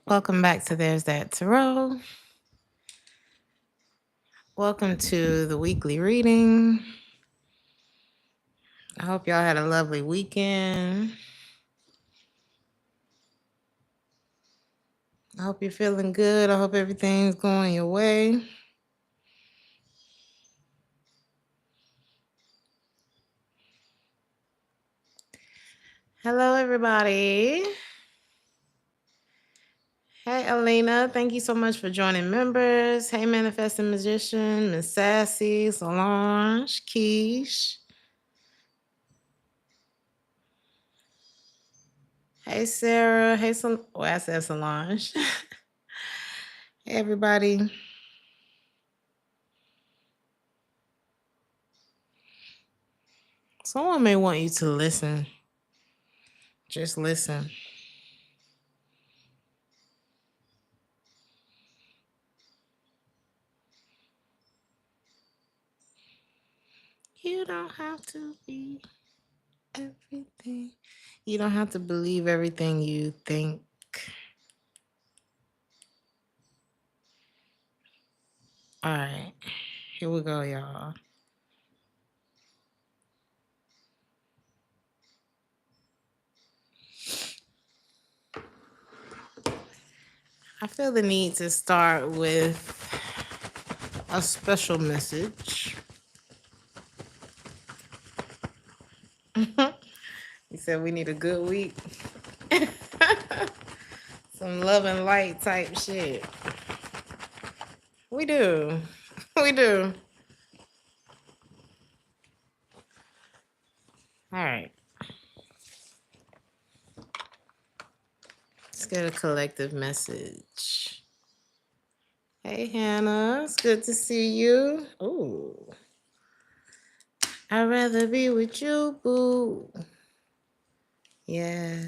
Welcome back to There's That Tarot. Welcome to the weekly reading. I hope y'all had a lovely weekend. I hope you're feeling good. I hope everything's going your way. Hello, everybody. Hey, Alina. Thank you so much for joining members. Hey, Manifesting Magician, Miss Sassy, Solange, Keish. Hey, Sarah. Hey, I said Solange. Hey, everybody. Someone may want you to listen. Just listen. You don't have to be everything. You don't have to believe everything you think. All right, here we go, y'all. I feel the need to start with a special message. You said we need a good week. Some love and light type shit. We do. We do. All right. Let's get a collective message. Hey, Hannah. It's good to see you. Ooh. I'd rather be with you, boo. Yeah.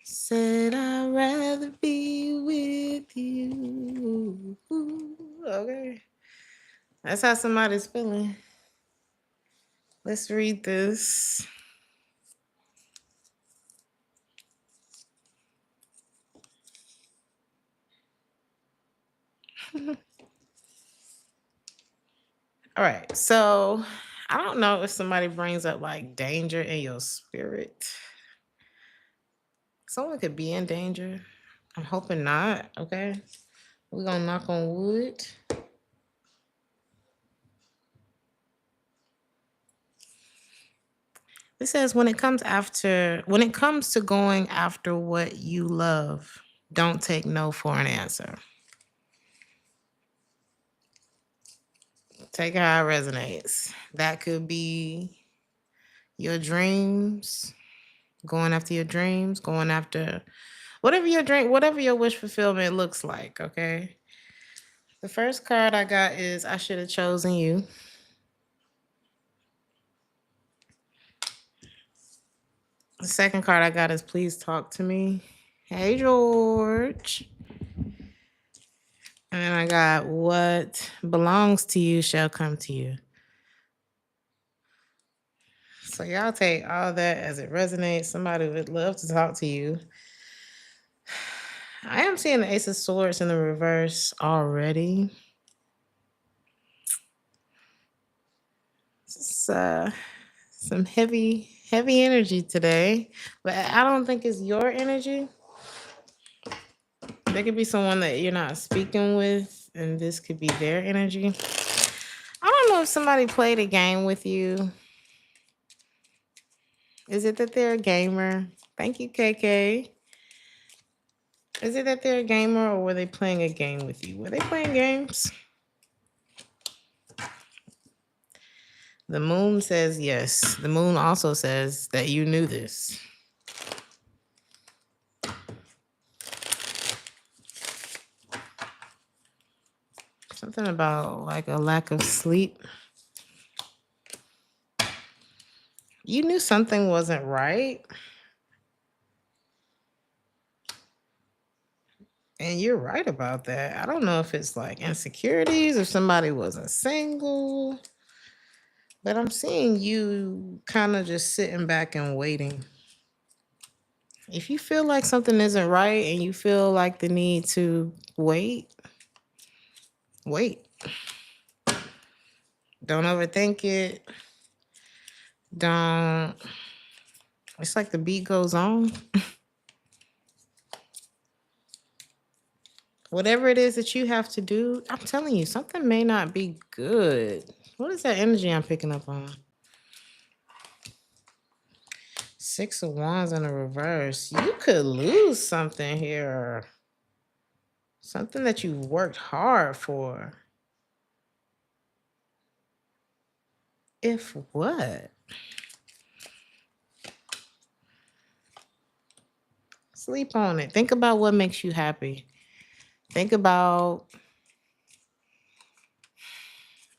Said I'd rather be with you. Okay. That's how somebody's feeling. Let's read this. All right. So I don't know if somebody brings up like danger in your spirit. Someone could be in danger. I'm hoping not. Okay. We're going to knock on wood. It says when it comes to going after what you love, don't take no for an answer. Take it how it resonates. That could be your dreams, going after your dreams, going after whatever your dream, whatever your wish fulfillment looks like, okay? The first card I got is I should have chosen you. The second card I got is please talk to me. Hey, George. And then I got what belongs to you shall come to you. So y'all take all that as it resonates. Somebody would love to talk to you. I am seeing the Ace of Swords in the reverse already. It's some heavy energy today. But I don't think it's your energy. There could be someone that you're not speaking with, and this could be their energy. I don't know if somebody played a game with you. Is it that they're a gamer? Thank you, KK. Is it that they're a gamer or were they playing a game with you? Were they playing games? The moon says yes. The moon also says that you knew this. Something about like a lack of sleep. You knew something wasn't right. And you're right about that. I don't know if it's like insecurities, if somebody wasn't single. But I'm seeing you kind of just sitting back and waiting. If you feel like something isn't right and you feel like the need to wait, wait. Don't overthink it. Don't. It's like the beat goes on. Whatever it is that you have to do, I'm telling you, something may not be good. What is that energy I'm picking up on? 6 of Wands in a reverse. You could lose something here. Something that you've worked hard for. If what? Sleep on it. Think about what makes you happy. Think about,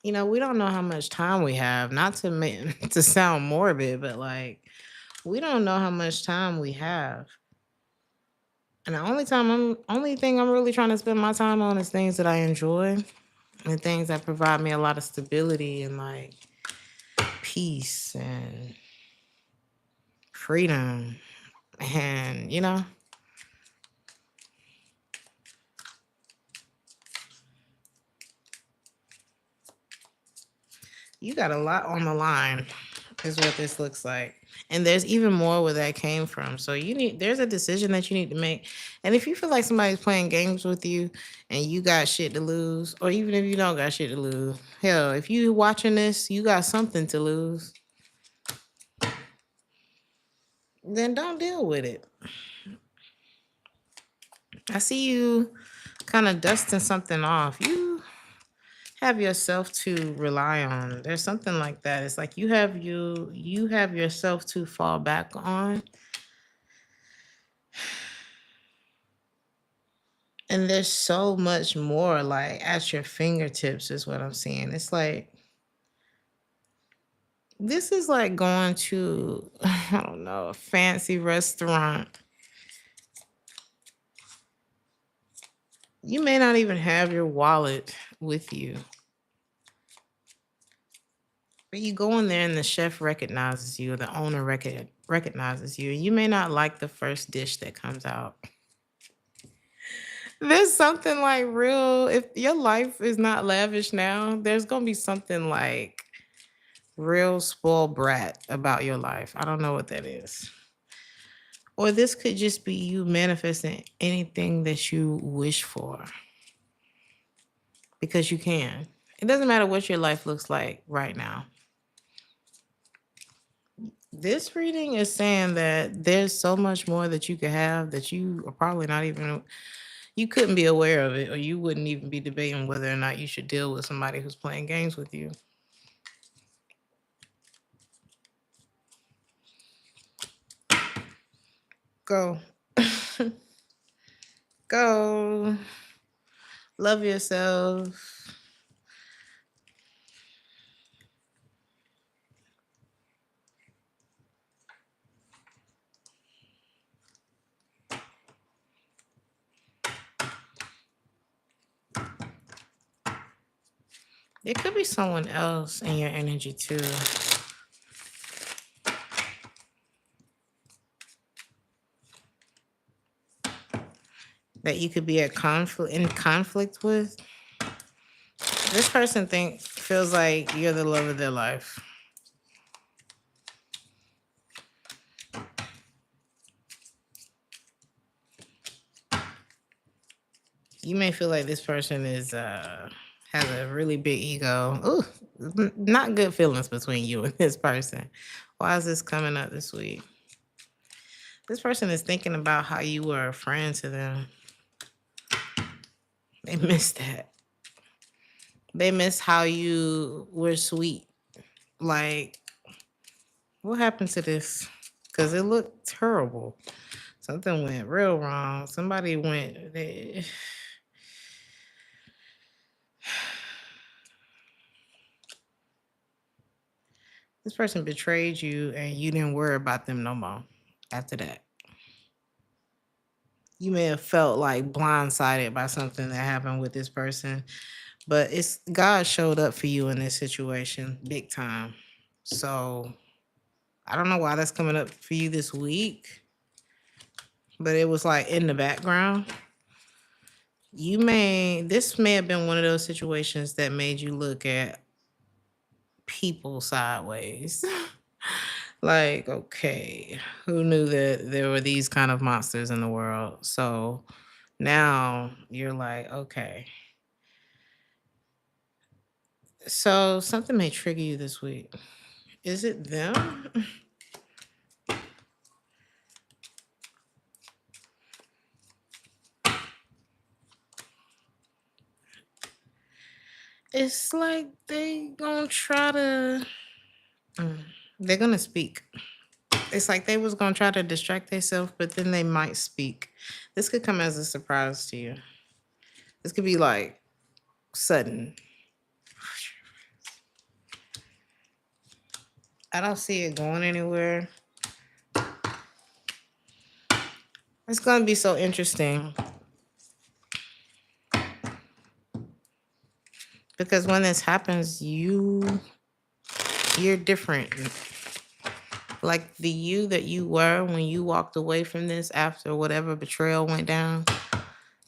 we don't know how much time we have. Not to make to sound morbid, but like we don't know how much time we have. And the only thing I'm really trying to spend my time on is things that I enjoy and things that provide me a lot of stability and like peace and freedom. And you got a lot on the line is what this looks like. And there's even more where that came from. So there's a decision that you need to make. And if you feel like somebody's playing games with you and you got shit to lose, or even if you don't got shit to lose, hell, if you watching this, you got something to lose, then don't deal with it. I see you kind of dusting something off. You have yourself to rely on. There's something like that. It's like you have yourself to fall back on. And there's so much more like at your fingertips is what I'm seeing. It's like this is like going to I don't know, a fancy restaurant. You may not even have your wallet with you. But you go in there and the chef recognizes you, or the owner recognizes you, and you may not like the first dish that comes out. There's something like real, if your life is not lavish now, there's gonna be something like real spoiled brat about your life. I don't know what that is. Or this could just be you manifesting anything that you wish for. Because you can. It doesn't matter what your life looks like right now. This reading is saying that there's so much more that you could have that you are probably not even, you couldn't be aware of it, or you wouldn't even be debating whether or not you should deal with somebody who's playing games with you. Go. Go. Love yourself. There could be someone else in your energy too. That you could be in conflict with. This person feels like you're the love of their life. You may feel like this person has a really big ego. Ooh, not good feelings between you and this person. Why is this coming up this week? This person is thinking about how you were a friend to them. They miss that. They miss how you were sweet. Like, what happened to this? Because it looked terrible. Something went real wrong. Somebody went. This person betrayed you and you didn't worry about them no more after that. You may have felt like blindsided by something that happened with this person, but it's God showed up for you in this situation big time. So I don't know why that's coming up for you this week, but it was like in the background. This may have been one of those situations that made you look at people sideways. Like, okay, who knew that there were these kind of monsters in the world? So now you're like, okay. So something may trigger you this week. Is it them? It's like they gonna try to they're gonna speak. It's like they was gonna try to distract themselves, but then they might speak. This could come as a surprise to you. This could be like sudden. I don't see it going anywhere. It's gonna be so interesting. Because when this happens, you're different. Like the you that you were when you walked away from this after whatever betrayal went down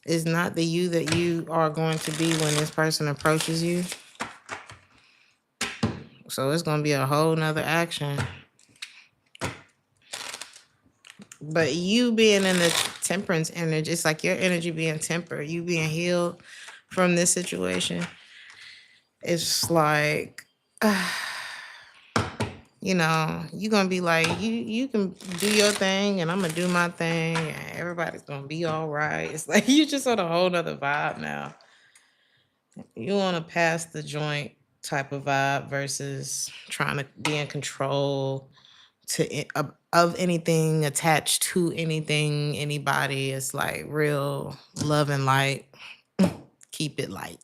is not the you that you are going to be when this person approaches you. So it's going to be a whole nother action. But you being in the temperance energy, it's like your energy being tempered, you being healed from this situation. It's like, you know, you're going to be like, you can do your thing and I'm going to do my thing and everybody's going to be all right. It's like you just on a whole nother vibe now. You want to pass the joint type of vibe versus trying to be in control of anything, attached to anything, anybody. It's like real love and light. Keep it light.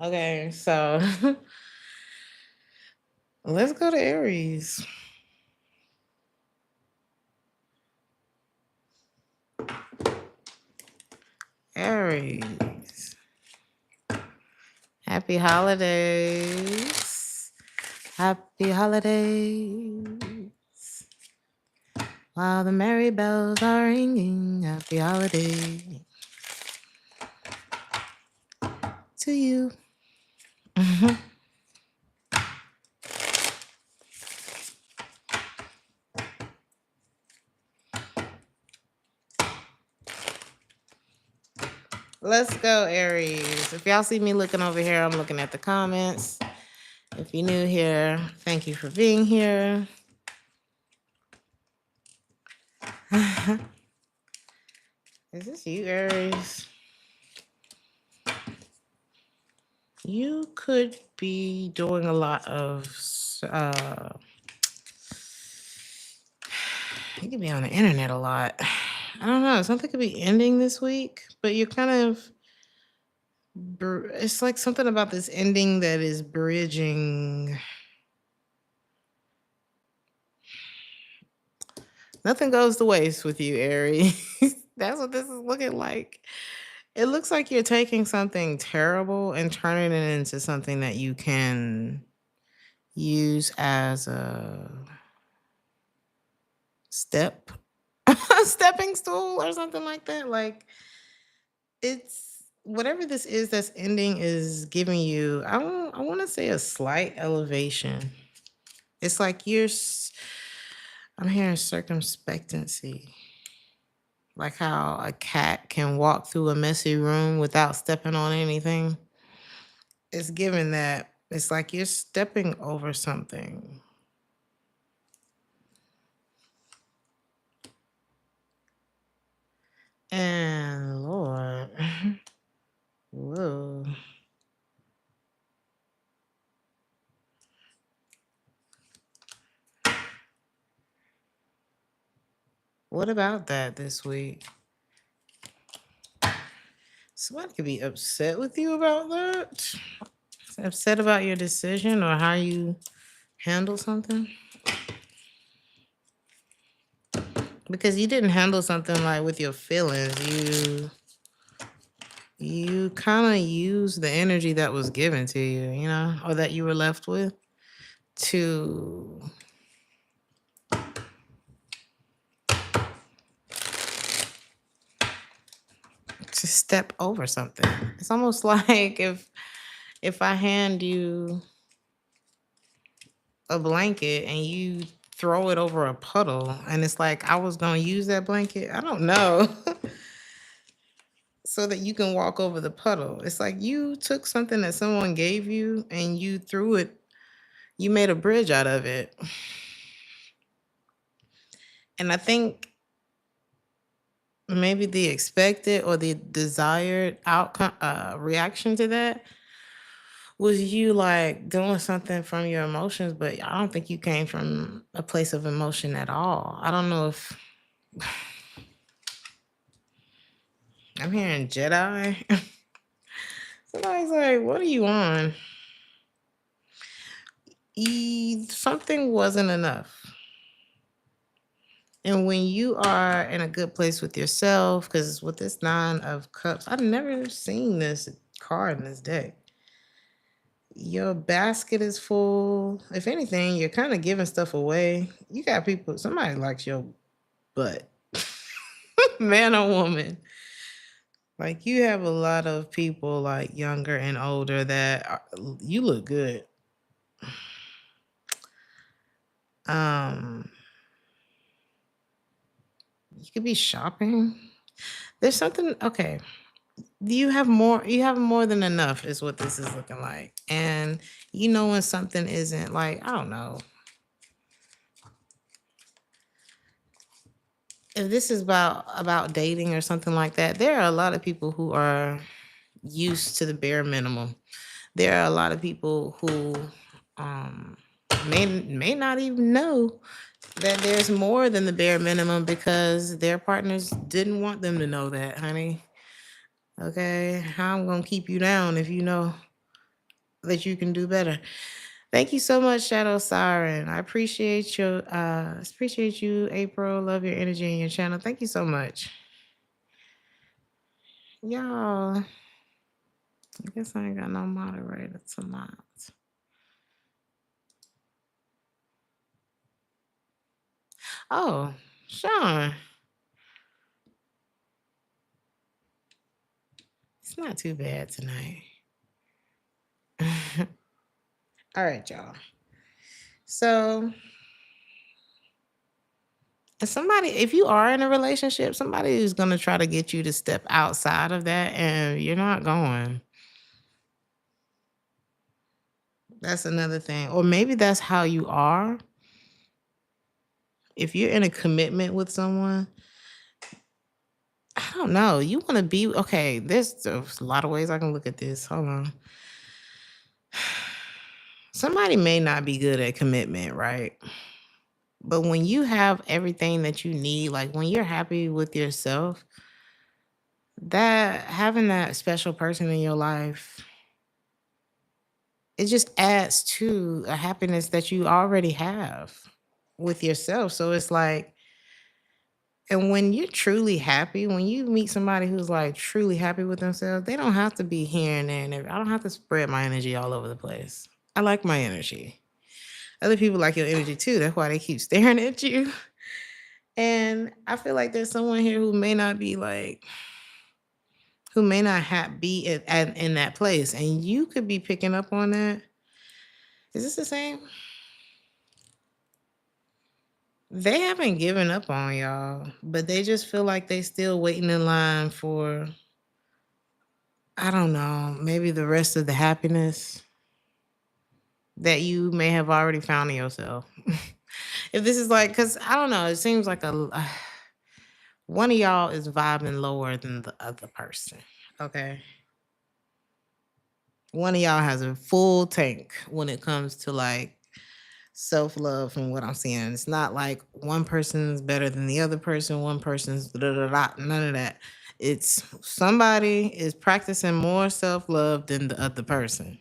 Okay, so let's go to Aries. Aries. Happy holidays. Happy holidays. While the merry bells are ringing, happy holiday to you. Let's go, Aries. If y'all see me looking over here, I'm looking at the comments. If you're new here, thank you for being here. Is this you, Aries? You could be doing a lot of you could be on the internet a lot. I don't know. Something could be ending this week, but you're kind of it's like something about this ending that is bridging. Nothing goes to waste with you, Aries. That's what this is looking like. It looks like you're taking something terrible and turning it into something that you can use as a stepping stool or something like that. Like it's whatever this is that's ending is giving you, I want to say a slight elevation. It's like I'm hearing circumspectancy. Like how a cat can walk through a messy room without stepping on anything. It's given that. It's like you're stepping over something. And Lord, whoa. What about that this week? Somebody could be upset with you about that. Upset about your decision or how you handle something. Because you didn't handle something like with your feelings. You kind of used the energy that was given to you, you know, or that you were left with to step over something. It's almost like if I hand you a blanket and you throw it over a puddle and it's like I was going to use that blanket. I don't know. So that you can walk over the puddle. It's like you took something that someone gave you and you threw it, you made a bridge out of it. And I think maybe the expected or the desired outcome reaction to that was you like doing something from your emotions, but I don't think you came from a place of emotion at all. I don't know if I'm hearing Jedi. Somebody's like, what are you on? Something wasn't enough. And when you are in a good place with yourself, because with this 9 of Cups, I've never seen this card in this deck. Your basket is full. If anything, you're kind of giving stuff away. You got people, somebody likes your butt, man or woman. Like you have a lot of people like younger and older you look good. You could be shopping. There's something, okay. You have more than enough is what this is looking like. And you know when something isn't like, I don't know. If this is about dating or something like that, there are a lot of people who are used to the bare minimum. There are a lot of people who may not even know that there's more than the bare minimum because their partners didn't want them to know that, honey. Okay, how I'm gonna keep you down if you know that you can do better. Thank you so much, Shadow Siren. I appreciate you, April. Love your energy and your channel. Thank you so much. Y'all, I guess I ain't got no moderator tonight. Oh, Sean. It's not too bad tonight. All right, y'all. So, if you are in a relationship, somebody is going to try to get you to step outside of that, and you're not going. That's another thing. Or maybe that's how you are. If you're in a commitment with someone, I don't know. You want to be, okay, there's a lot of ways I can look at this. Hold on. Somebody may not be good at commitment, right? But when you have everything that you need, like when you're happy with yourself, that having that special person in your life, it just adds to a happiness that you already have with yourself. So it's like, and when you're truly happy, when you meet somebody who's like truly happy with themselves, they don't have to be here and there and I don't have to spread my energy all over the place. I like my energy. Other people like your energy too. That's why they keep staring at you. And I feel like there's someone here who may not be like, who may not be in that place. And you could be picking up on that. Is this the same? They haven't given up on y'all, but they just feel like they still waiting in line for, I don't know, maybe the rest of the happiness that you may have already found in yourself. If this is like, because I don't know, it seems like one of y'all is vibing lower than the other person. Okay. One of y'all has a full tank when it comes to like self-love from what I'm seeing. It's not like one person's better than the other person, one person's none of that. It's somebody is practicing more self-love than the other person.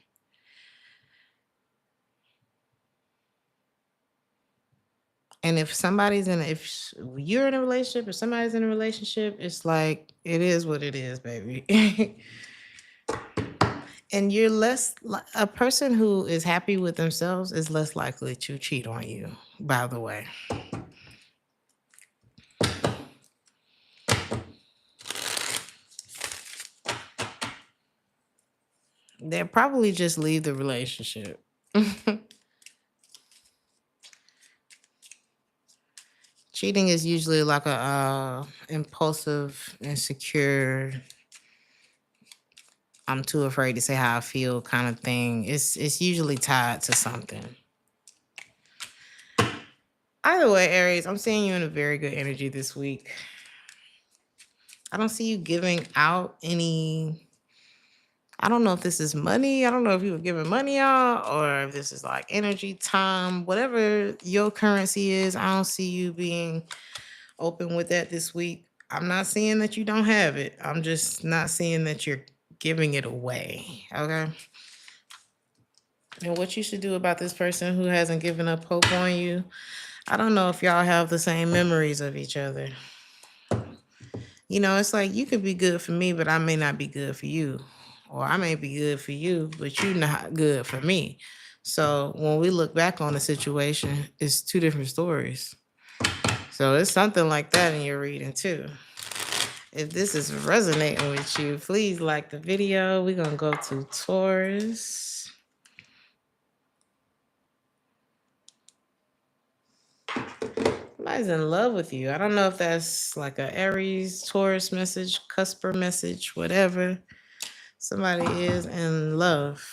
And if you're in a relationship, if somebody's in a relationship, it's like, it is what it is, baby. And you're a person who is happy with themselves is less likely to cheat on you, by the way. They'll probably just leave the relationship. Cheating is usually like a impulsive, insecure, I'm too afraid to say how I feel kind of thing. It's usually tied to something. Either way, Aries, I'm seeing you in a very good energy this week. I don't see you giving out any. I don't know if this is money. I don't know if you were giving money out or if this is like energy, time, whatever your currency is. I don't see you being open with that this week. I'm not seeing that you don't have it. I'm just not seeing that you're giving it away. Okay. And what you should do about this person who hasn't given up hope on you, I don't know if y'all have the same memories of each other. You know, it's like you could be good for me, but I may not be good for you. Or I may be good for you, but you're not good for me. So when we look back on the situation, it's two different stories. So it's something like that in your reading too. If this is resonating with you, please like the video. We're going to go to Taurus. Somebody's in love with you. I don't know if that's like a Aries, Taurus message, Cusper message, whatever. Somebody is in love.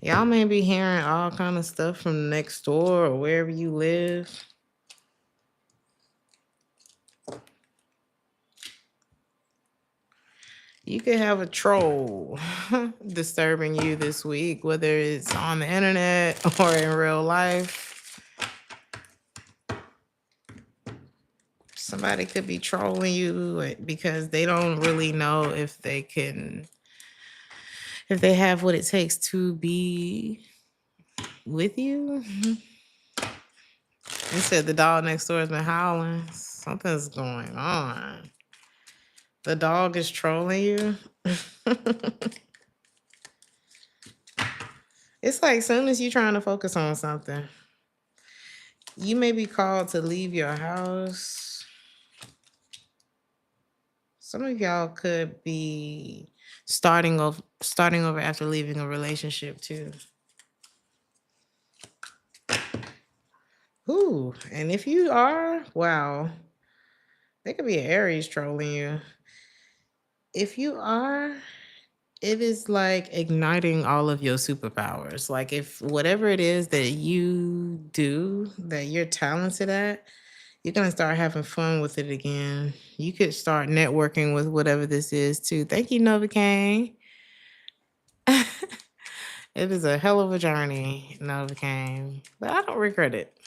Y'all may be hearing all kind of stuff from next door or wherever you live. You could have a troll disturbing you this week, whether it's on the internet or in real life. Somebody could be trolling you because they don't really know if they have what it takes to be with you. You said the dog next door has been howling. Something's going on. The dog is trolling you. It's like as soon as you're trying to focus on something, you may be called to leave your house. Some of y'all could be starting over after leaving a relationship too. Ooh, and if you are, wow, they could be an Aries trolling you. If you are, it is like igniting all of your superpowers. Like if whatever it is that you do that you're talented at, you're gonna start having fun with it again. You could start networking with whatever this is too. Thank you, Novocaine. It is a hell of a journey, Novocaine, but I don't regret it.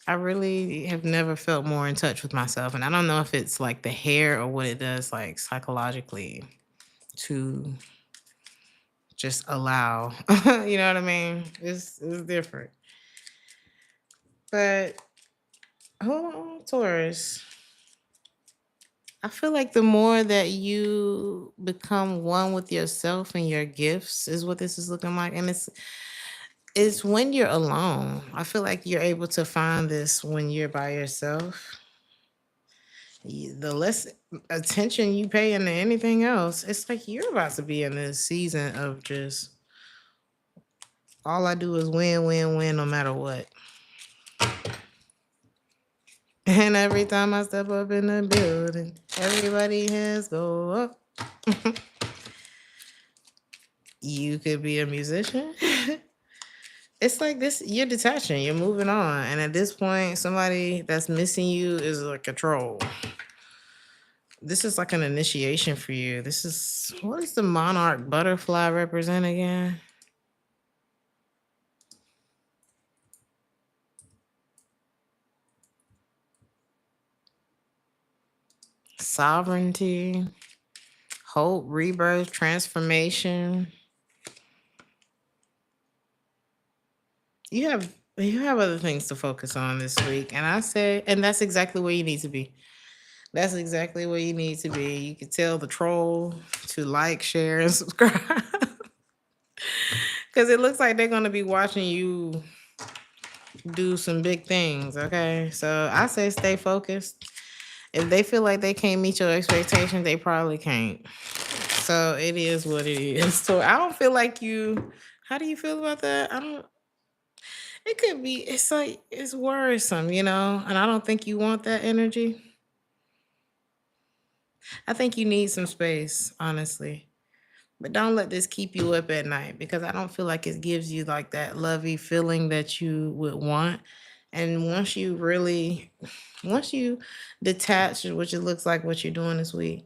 I really have never felt more in touch with myself, and I don't know if it's like the hair or what it does, like psychologically, to just allow. You know what I mean? It's different. But hold on, Taurus. I feel like the more that you become one with yourself and your gifts is what this is looking like. And it's when you're alone. I feel like you're able to find this when you're by yourself. The less attention you pay into anything else, it's like you're about to be in this season of just all I do is win, win, win, no matter what. And every time I step up in the building, everybody hands go up. You could be a musician. It's like this, you're detaching, you're moving on. And at this point, somebody that's missing you is like a troll. This is like an initiation for you. This is, what does the monarch butterfly represent again? Sovereignty, hope, rebirth, transformation. You have other things to focus on this week. And I say, and that's exactly where you need to be. That's exactly where you need to be. You can tell the troll to like, share, and subscribe. Because it looks like they're going to be watching you do some big things, okay? So I say stay focused. If they feel like they can't meet your expectations, they probably can't. So it is what it is. So I don't feel like you. How do you feel about that? I don't. It could be. It's like it's worrisome, and I don't think you want that energy. I think you need some space, honestly. But don't let this keep you up at night because I don't feel like it gives you like that lovey feeling that you would want. And once you detach, which it looks like what you're doing this week,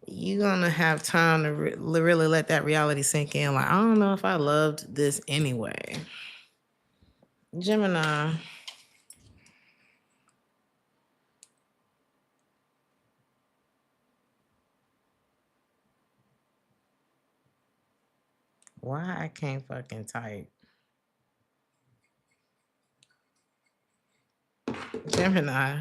you're gonna have time to really let that reality sink in. Like, I don't know if I loved this anyway. Gemini. Why I can't fucking type? Gemini.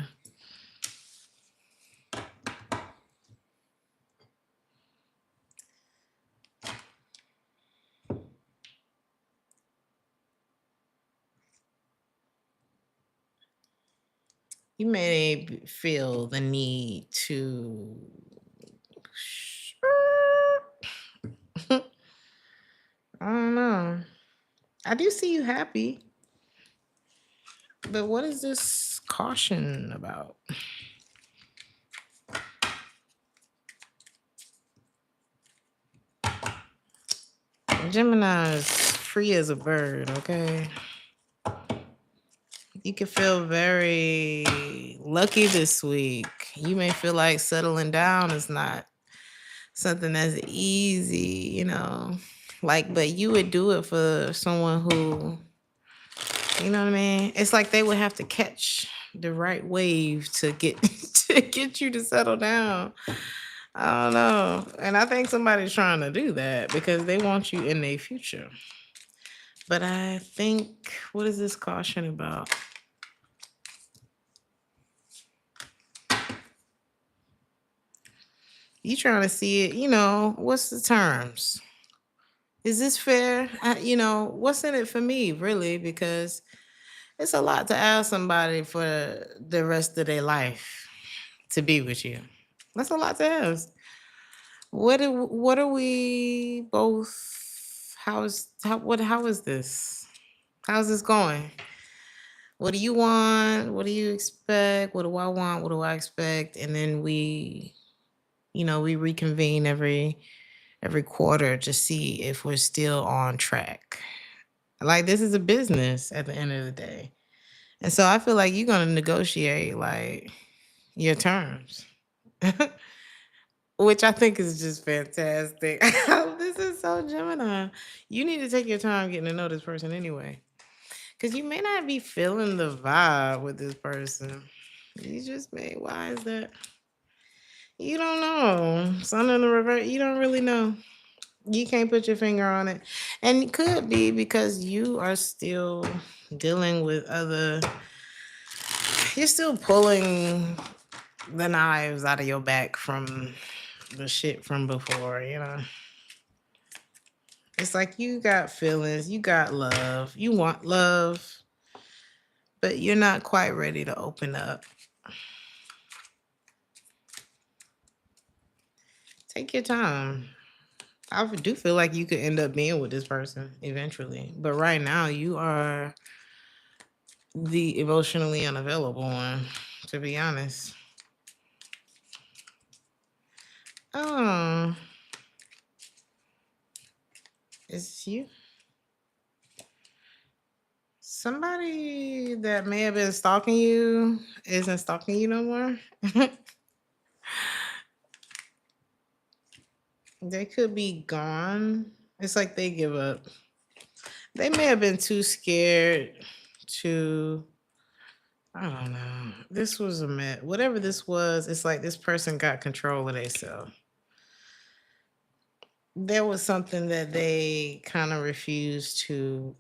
You may feel the need to. I don't know. I do see you happy, but what is this caution about? Gemini is free as a bird, okay? You can feel very lucky this week. You may feel like settling down is not something that's easy. Like, but you would do it for someone who, you know what I mean? It's like they would have to catch the right wave to get to get you to settle down. I don't know. And I think somebody's trying to do that because they want you in their future. But I think, what is this caution about? You trying to see it, what's the terms? Is this fair? What's in it for me, really? Because it's a lot to ask somebody for the rest of their life to be with you. That's a lot to ask. What are we both? How is this? How's this going? What do you want? What do you expect? What do I want? What do I expect? And then we reconvene every quarter to see if we're still on track. Like, this is a business at the end of the day. And so I feel like you're gonna negotiate like your terms. Which I think is just fantastic. This is so Gemini. You need to take your time getting to know this person anyway. Because you may not be feeling the vibe with this person. You just may. Why is that? You don't know. Sun in the reverse. You don't really know. You can't put your finger on it. And it could be because you are still dealing with other. You're still pulling the knives out of your back from the shit from before. It's like you got feelings, you got love, you want love, but you're not quite ready to open up. Take your time. I do feel like you could end up being with this person eventually, but right now you are the emotionally unavailable one, to be honest. Oh, it's you. Somebody that may have been stalking you isn't stalking you no more. They could be gone. It's like they give up. They may have been too scared to. I don't know. This was a mess. Whatever this was, it's like this person got control of themselves. There was something that they kind of refused to.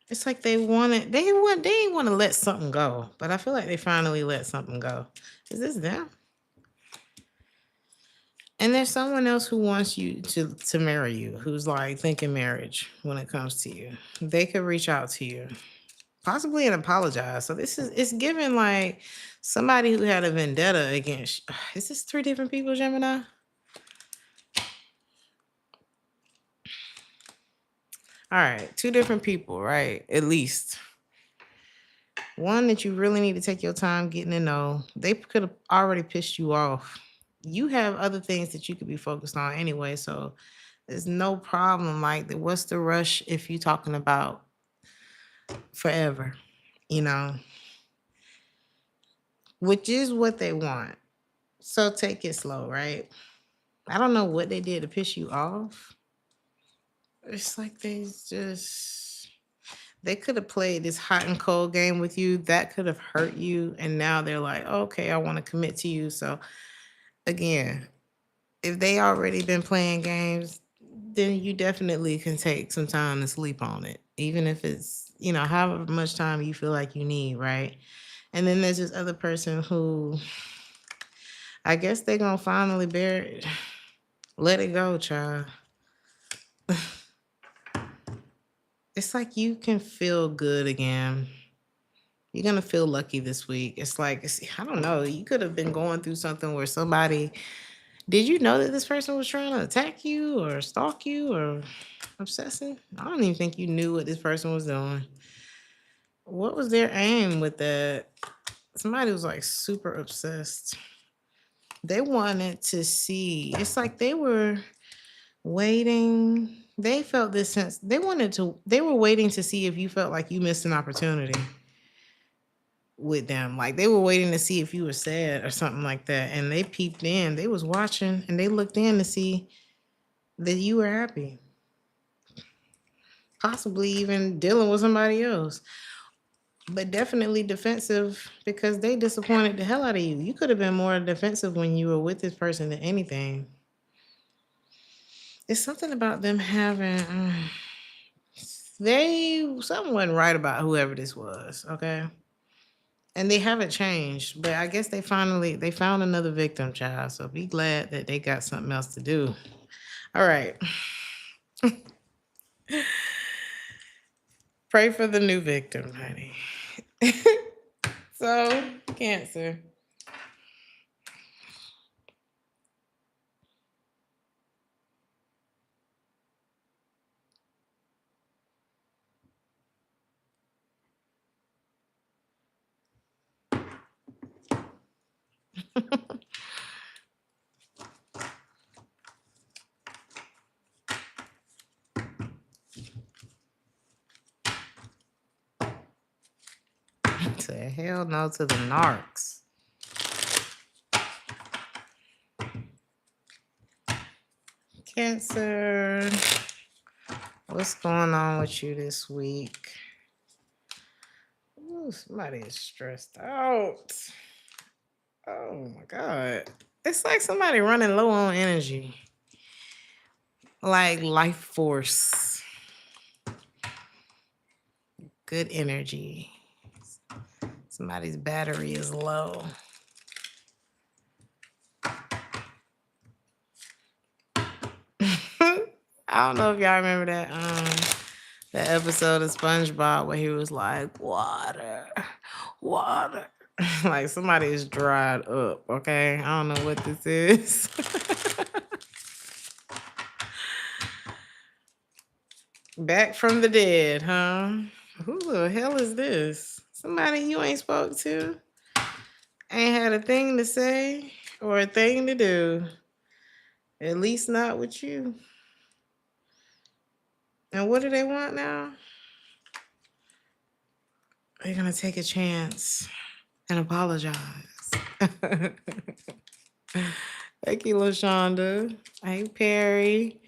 It's like they didn't want to let something go, but I feel like they finally let something go. Is this them? And there's someone else who wants you to marry you, who's like thinking marriage when it comes to you. They could reach out to you. possibly and apologize. So it's given like somebody who had a vendetta against. Is this 3 different people, Gemini? All right, 2 different people, right? At least. One that you really need to take your time getting to know. They could have already pissed you off. You have other things that you could be focused on anyway, so there's no problem. Like, what's the rush if you talking about forever, you know? Which is what they want. So take it slow, right? I don't know what they did to piss you off. It's like they could have played this hot and cold game with you. That could have hurt you. And now they're like, okay, I want to commit to you. So again, if they already been playing games, then you definitely can take some time to sleep on it. Even if it's, however much time you feel like you need, right? And then there's this other person who I guess they're gonna finally bear it. Let it go, child. It's like you can feel good again. You're gonna feel lucky this week. It's like I don't know. You could have been going through something where somebody. Did you know that this person was trying to attack you or stalk you or obsessing? I don't even think you knew what this person was doing. What was their aim with that? Somebody was like super obsessed. They wanted to see. It's like they were waiting. They felt this sense. They were waiting to see if you felt like you missed an opportunity with them. Like they were waiting to see if you were sad or something like that. And they peeped in. They was watching and they looked in to see that you were happy. Possibly even dealing with somebody else. But definitely defensive because they disappointed the hell out of you. You could have been more defensive when you were with this person than anything. It's something about them having something wasn't right about whoever this was, okay? And they haven't changed, but I guess they found another victim, child. So be glad that they got something else to do. All right. Pray for the new victim, honey. So, Cancer. Say hell no to the narcs. Cancer. What's going on with you this week? Ooh, somebody is stressed out. Oh my God. It's like somebody running low on energy. Like life force. Good energy. Somebody's battery is low. I don't know if y'all remember that episode of SpongeBob where he was like, water. Like somebody is dried up, okay? I don't know what this is. Back from the dead, huh? Who the hell is this? Somebody you ain't spoke to? Ain't had a thing to say or a thing to do. At least not with you. And what do they want now? They're gonna take a chance and apologize. Thank you, LaShonda. Hey, Perry.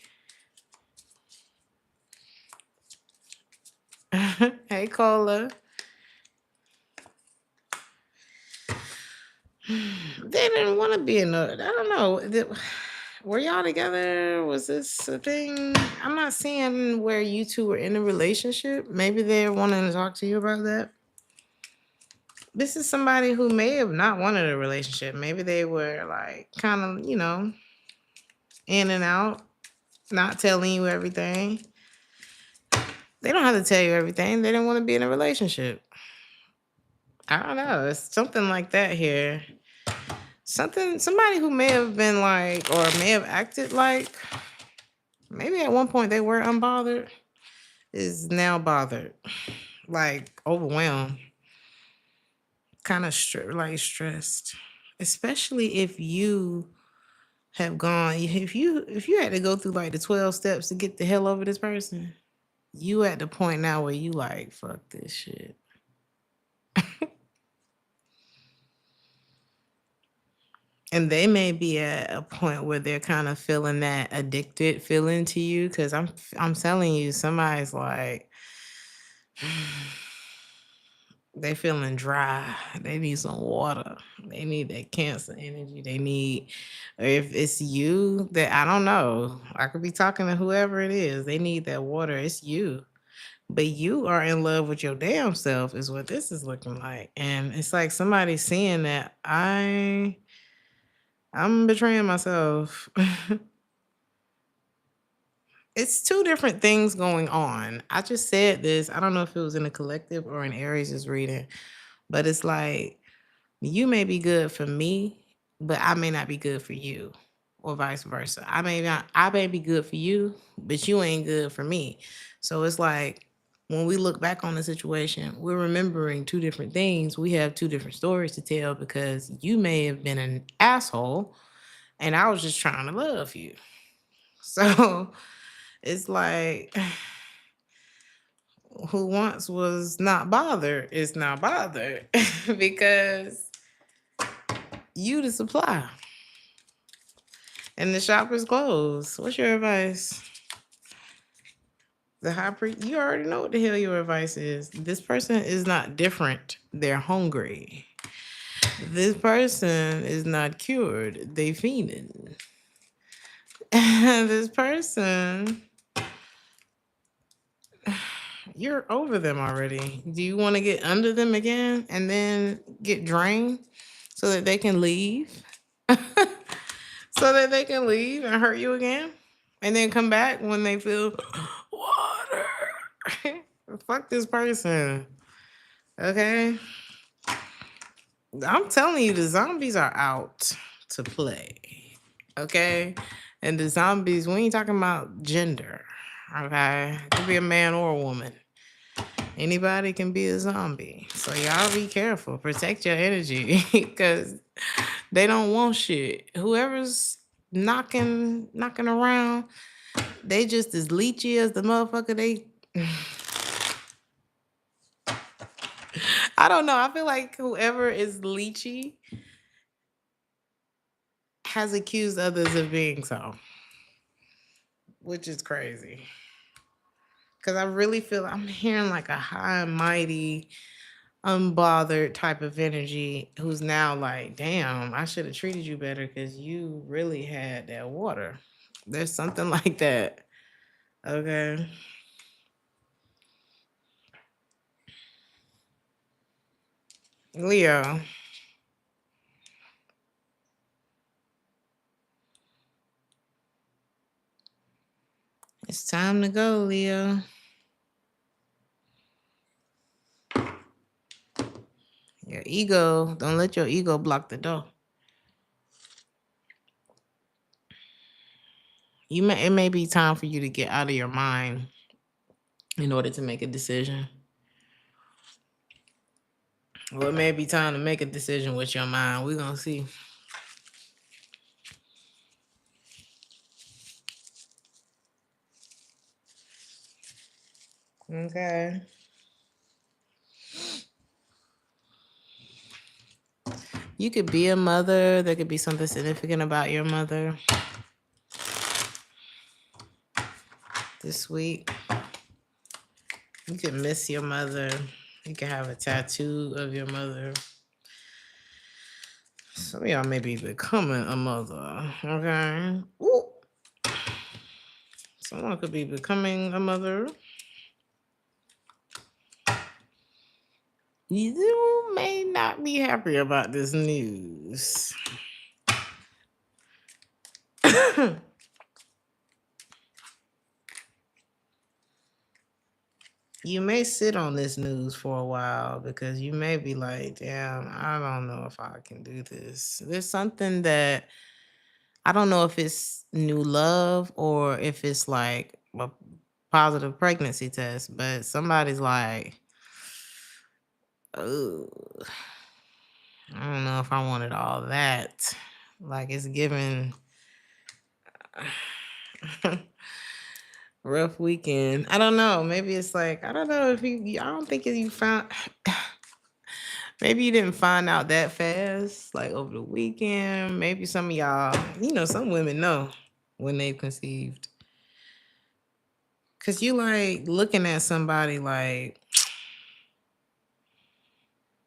Hey, Cola. They didn't want to be in I don't know. Were y'all together? Was this a thing? I'm not seeing where you two were in a relationship. Maybe they're wanting to talk to you about that. This is somebody who may have not wanted a relationship. Maybe they were like kind of, in and out, not telling you everything. They don't have to tell you everything. They didn't want to be in a relationship. I don't know. It's something like that here. Somebody who may have been like, or may have acted like, maybe at one point they were unbothered, is now bothered, like overwhelmed, kind of stressed, especially if you have gone, if you had to go through like the 12 steps to get the hell over this person, you at the point now where you like, fuck this shit. And they may be at a point where they're kind of feeling that addicted feeling to you, because I'm telling you, somebody's like, they feeling dry. They need some water. They need that Cancer energy. They need, or if it's you, that I don't know. I could be talking to whoever it is. They need that water. It's you. But you are in love with your damn self, is what this is looking like. And it's like somebody seeing that I'm betraying myself. It's two different things going on. I just said this. I don't know if it was in a collective or in Aries' reading, but it's like, you may be good for me, but I may not be good for you, or vice versa. I may be good for you, but you ain't good for me. So it's like, when we look back on the situation, we're remembering two different things. We have two different stories to tell, because you may have been an asshole and I was just trying to love you. So it's like, who once was not bothered is now bothered because you the supply and the shop is closed. What's your advice? The high priest, you already know what the hell your advice is. This person is not different. They're hungry. This person is not cured. They fiending. This person, you're over them already. Do you want to get under them again and then get drained so that they can leave? So that they can leave and hurt you again? And then come back when they feel water. Fuck this person. Okay? I'm telling you, the zombies are out to play. Okay? And the zombies, we ain't talking about gender. Okay? It could be a man or a woman. Anybody can be a zombie. So y'all be careful. Protect your energy. Because they don't want shit. Whoever's knocking around, they just as leechy as the motherfucker they... I don't know. I feel like whoever is leechy has accused others of being so, which is crazy. Because I really feel I'm hearing like a high and mighty, unbothered type of energy who's now like, damn, I should have treated you better because you really had that water. There's something like that. Okay. Leo. It's time to go, Leo. Your ego, don't let your ego block the door. It may be time for you to get out of your mind in order to make a decision. Well, it may be time to make a decision with your mind. We're gonna see. Okay. You could be a mother. There could be something significant about your mother this week. You could miss your mother. You could have a tattoo of your mother. Some of y'all may be becoming a mother. Okay. Ooh. Someone could be becoming a mother. You may not be happy about this news. You may sit on this news for a while because you may be like, damn, I don't know if I can do this. There's something that I don't know if it's new love or if it's like a positive pregnancy test, but somebody's like, oh, I don't know if I wanted all that. Like it's given rough weekend. I don't know. Maybe it's like, I don't know if I don't think if you found, maybe you didn't find out that fast, like over the weekend. Maybe some of y'all, some women know when they've conceived. Cause you like looking at somebody like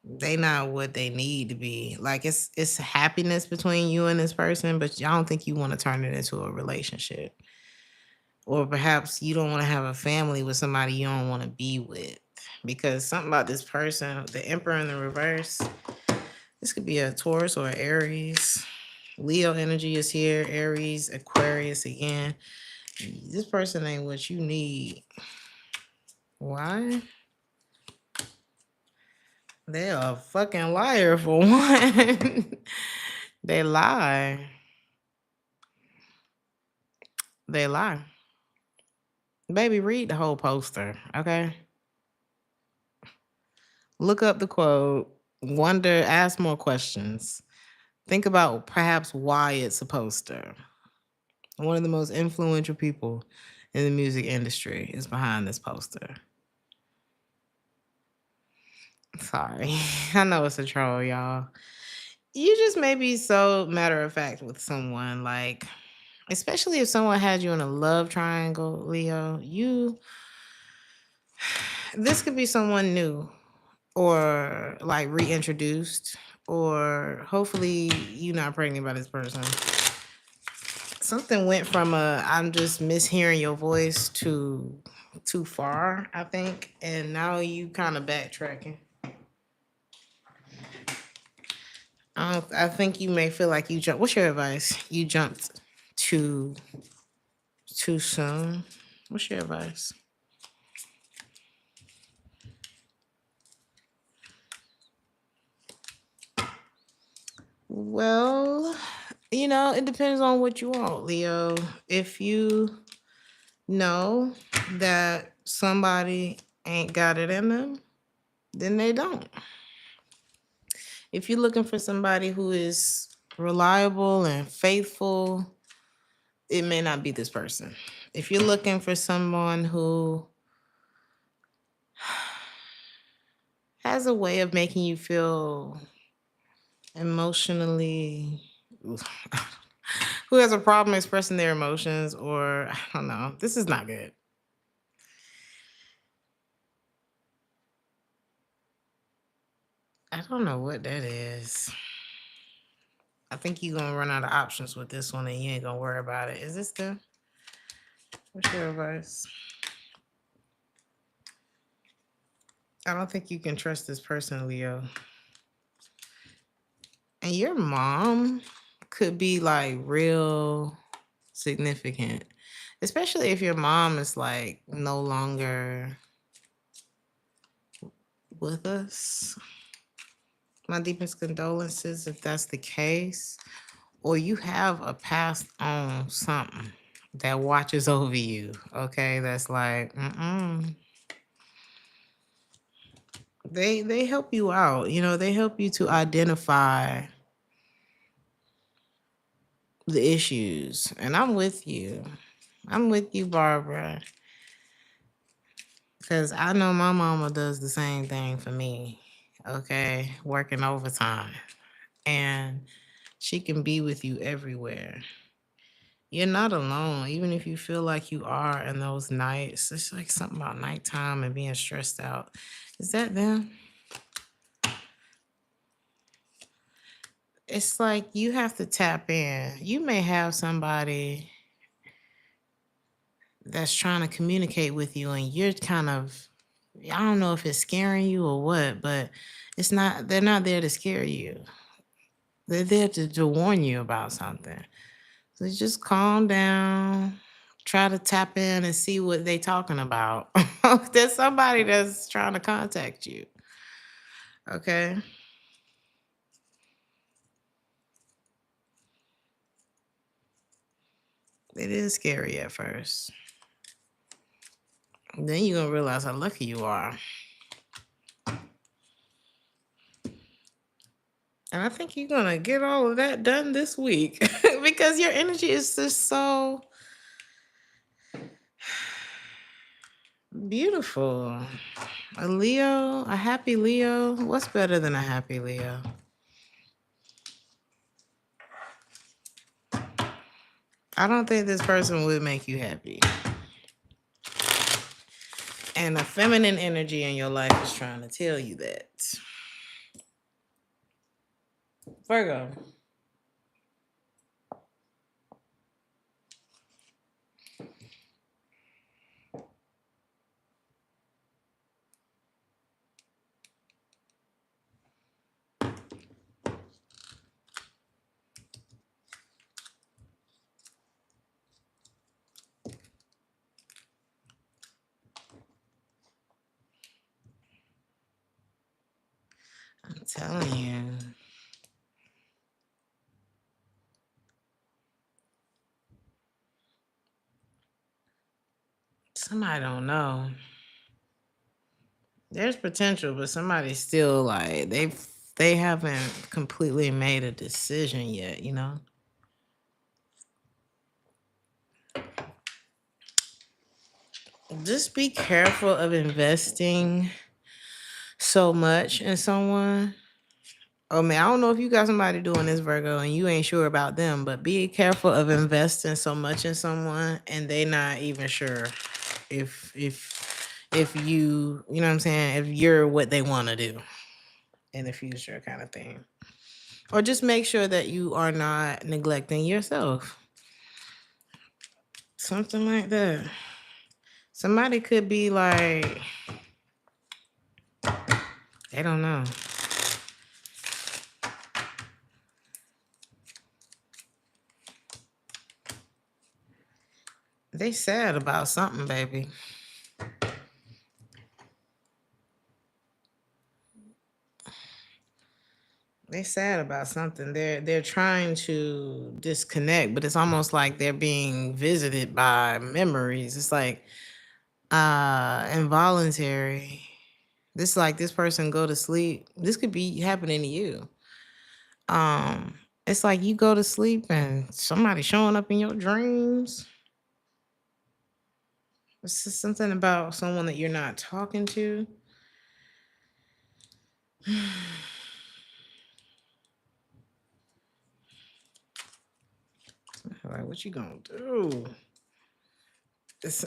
they not what they need to be. Like it's happiness between you and this person, but I don't think you want to turn it into a relationship. Or perhaps you don't want to have a family with somebody you don't want to be with. Because something about this person, the Emperor in the reverse, this could be a Taurus or an Aries. Leo energy is here, Aries, Aquarius again. This person ain't what you need. Why? They're a fucking liar for one. They lie. They lie. Baby, read the whole poster, okay? Look up the quote. Wonder, ask more questions. Think about perhaps why it's a poster. One of the most influential people in the music industry is behind this poster. Sorry. I know it's a troll, y'all. You just may be so matter of fact with someone, like, especially if someone had you in a love triangle, Leo, this could be someone new or like reintroduced, or hopefully you're not pregnant by this person. Something went from I'm just mishearing your voice to too far, I think, and now you kind of backtracking. I think you may feel like you jumped. What's your advice? You jumped too soon. What's your advice? Well, it depends on what you want, Leo. If you know that somebody ain't got it in them, then they don't. If you're looking for somebody who is reliable and faithful, it may not be this person. If you're looking for someone who has a way of making you feel emotionally, who has a problem expressing their emotions, or I don't know, this is not good. I don't know what that is. I think you're going to run out of options with this one and you ain't going to worry about it. Is this what's your advice? I don't think you can trust this person, Leo. And your mom could be like real significant, especially if your mom is like no longer with us. My deepest condolences if that's the case. Or you have a passed on something that watches over you, okay? That's like, They help you out. They help you to identify the issues. And I'm with you. I'm with you, Barbara. Because I know my mama does the same thing for me, okay? Working overtime. And she can be with you everywhere. You're not alone, even if you feel like you are in those nights. It's like something about nighttime and being stressed out. Is that them? It's like you have to tap in. You may have somebody that's trying to communicate with you and you're kind of, I don't know if it's scaring you or what, but they're not there to scare you. They're there to warn you about something. So just calm down, try to tap in and see what they talking about. There's somebody that's trying to contact you. Okay. It is scary at first. Then you're gonna realize how lucky you are. And I think you're gonna get all of that done this week because your energy is just so beautiful. A Leo, a happy Leo. What's better than a happy Leo? I don't think this person would make you happy. And a feminine energy in your life is trying to tell you that. Virgo. I'm telling you. Somebody don't know. There's potential, but somebody's still like they haven't completely made a decision yet, you know? Just be careful of investing so much in someone. Oh man, I don't know if you got somebody doing this, Virgo, and you ain't sure about them, but be careful of investing so much in someone and they not even sure if you know what I'm saying, if you're what they want to do in the future kind of thing. Or just make sure that you are not neglecting yourself. Something like that. Somebody could be like, they don't know. They sad about something, baby. They sad about something. They're trying to disconnect, but it's almost like they're being visited by memories. It's like involuntary. This like this person go to sleep. This could be happening to you. It's like you go to sleep and somebody showing up in your dreams. It's just something about someone that you're not talking to. Like, what you gonna do? It's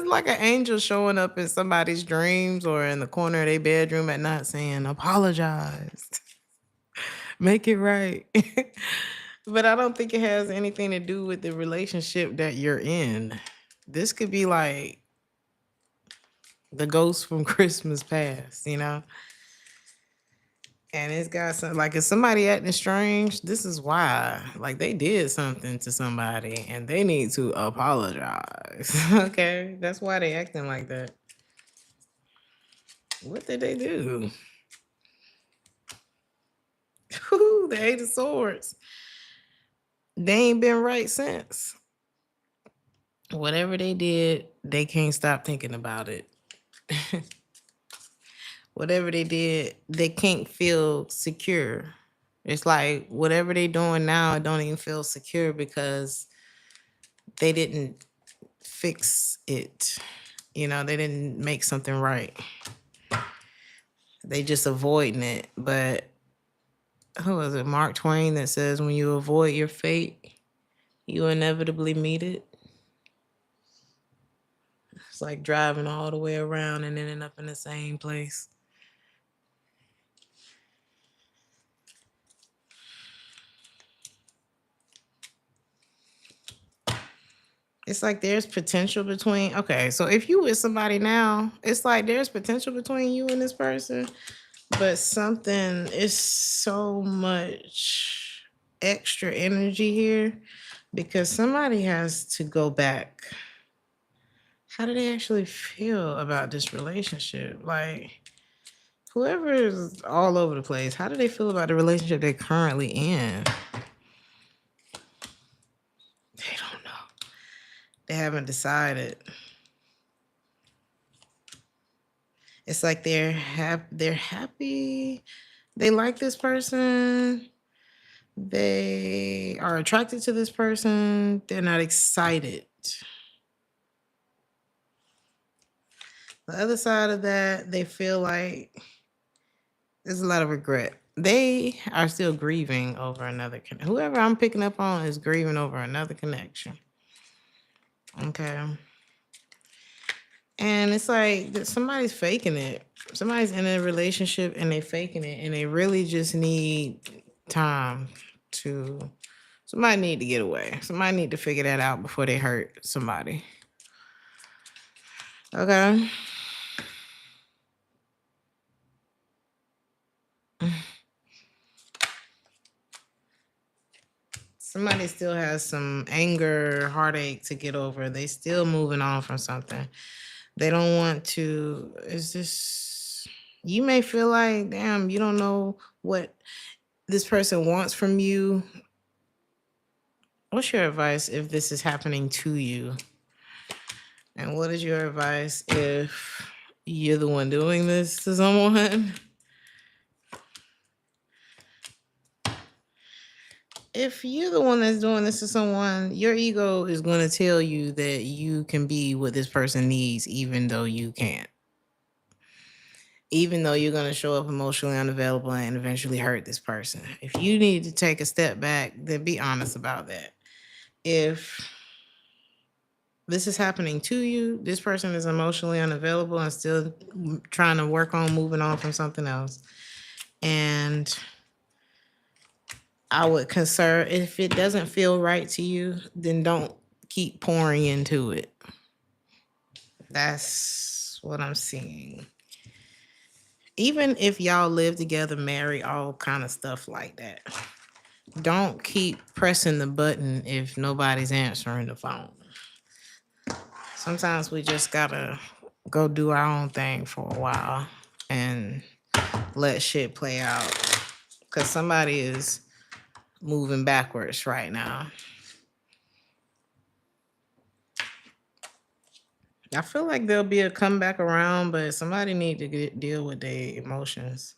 like an angel showing up in somebody's dreams or in the corner of their bedroom at night saying, apologize, make it right. But I don't think it has anything to do with the relationship that you're in. This could be like the ghost from Christmas past, you know? And it's got some like if somebody acting strange, this is why. Like they did something to somebody and they need to apologize. Okay. That's why they acting like that. What did they do? The Eight of Swords. They ain't been right since. Whatever they did, they can't stop thinking about it. Whatever they did, they can't feel secure. It's like whatever they doing now, it don't even feel secure because they didn't fix it. You know, they didn't make something right. They just avoiding it. But who was it? Mark Twain that says when you avoid your fate, you inevitably meet it. It's like driving all the way around and ending up in the same place. It's like there's potential between, okay, so if you with somebody now, it's like there's potential between you and this person, but something is so much extra energy here because somebody has to go back. How do they actually feel about this relationship? Like, whoever is all over the place, how do they feel about the relationship they're currently in? They don't know. They haven't decided. It's like they're happy. They like this person. They are attracted to this person. They're not excited. The other side of that, they feel like there's a lot of regret. They are still grieving over another connection. Whoever I'm picking up on is grieving over another connection. Okay. And it's like somebody's faking it. Somebody's in a relationship and they faking it, and they really just need time to. Somebody need to get away. Somebody need to figure that out before they hurt somebody. Okay. Somebody still has some anger, heartache to get over. They still moving on from something. They don't want to. It's just, you may feel like, damn, you don't know what this person wants from you. What's your advice if this is happening to you? And what is your advice if you're the one doing this to someone? If you're the one that's doing this to someone, your ego is going to tell you that you can be what this person needs, even though you can't. Even though you're going to show up emotionally unavailable and eventually hurt this person. If you need to take a step back, then be honest about that. If this is happening to you, this person is emotionally unavailable and still trying to work on moving on from something else. And I would concern, if it doesn't feel right to you, then don't keep pouring into it. That's what I'm seeing. Even if y'all live together, marry, all kind of stuff like that. Don't keep pressing the button if nobody's answering the phone. Sometimes we just gotta go do our own thing for a while and let shit play out. Because somebody is moving backwards right now. I feel like there'll be a comeback around, but somebody need to deal with their emotions.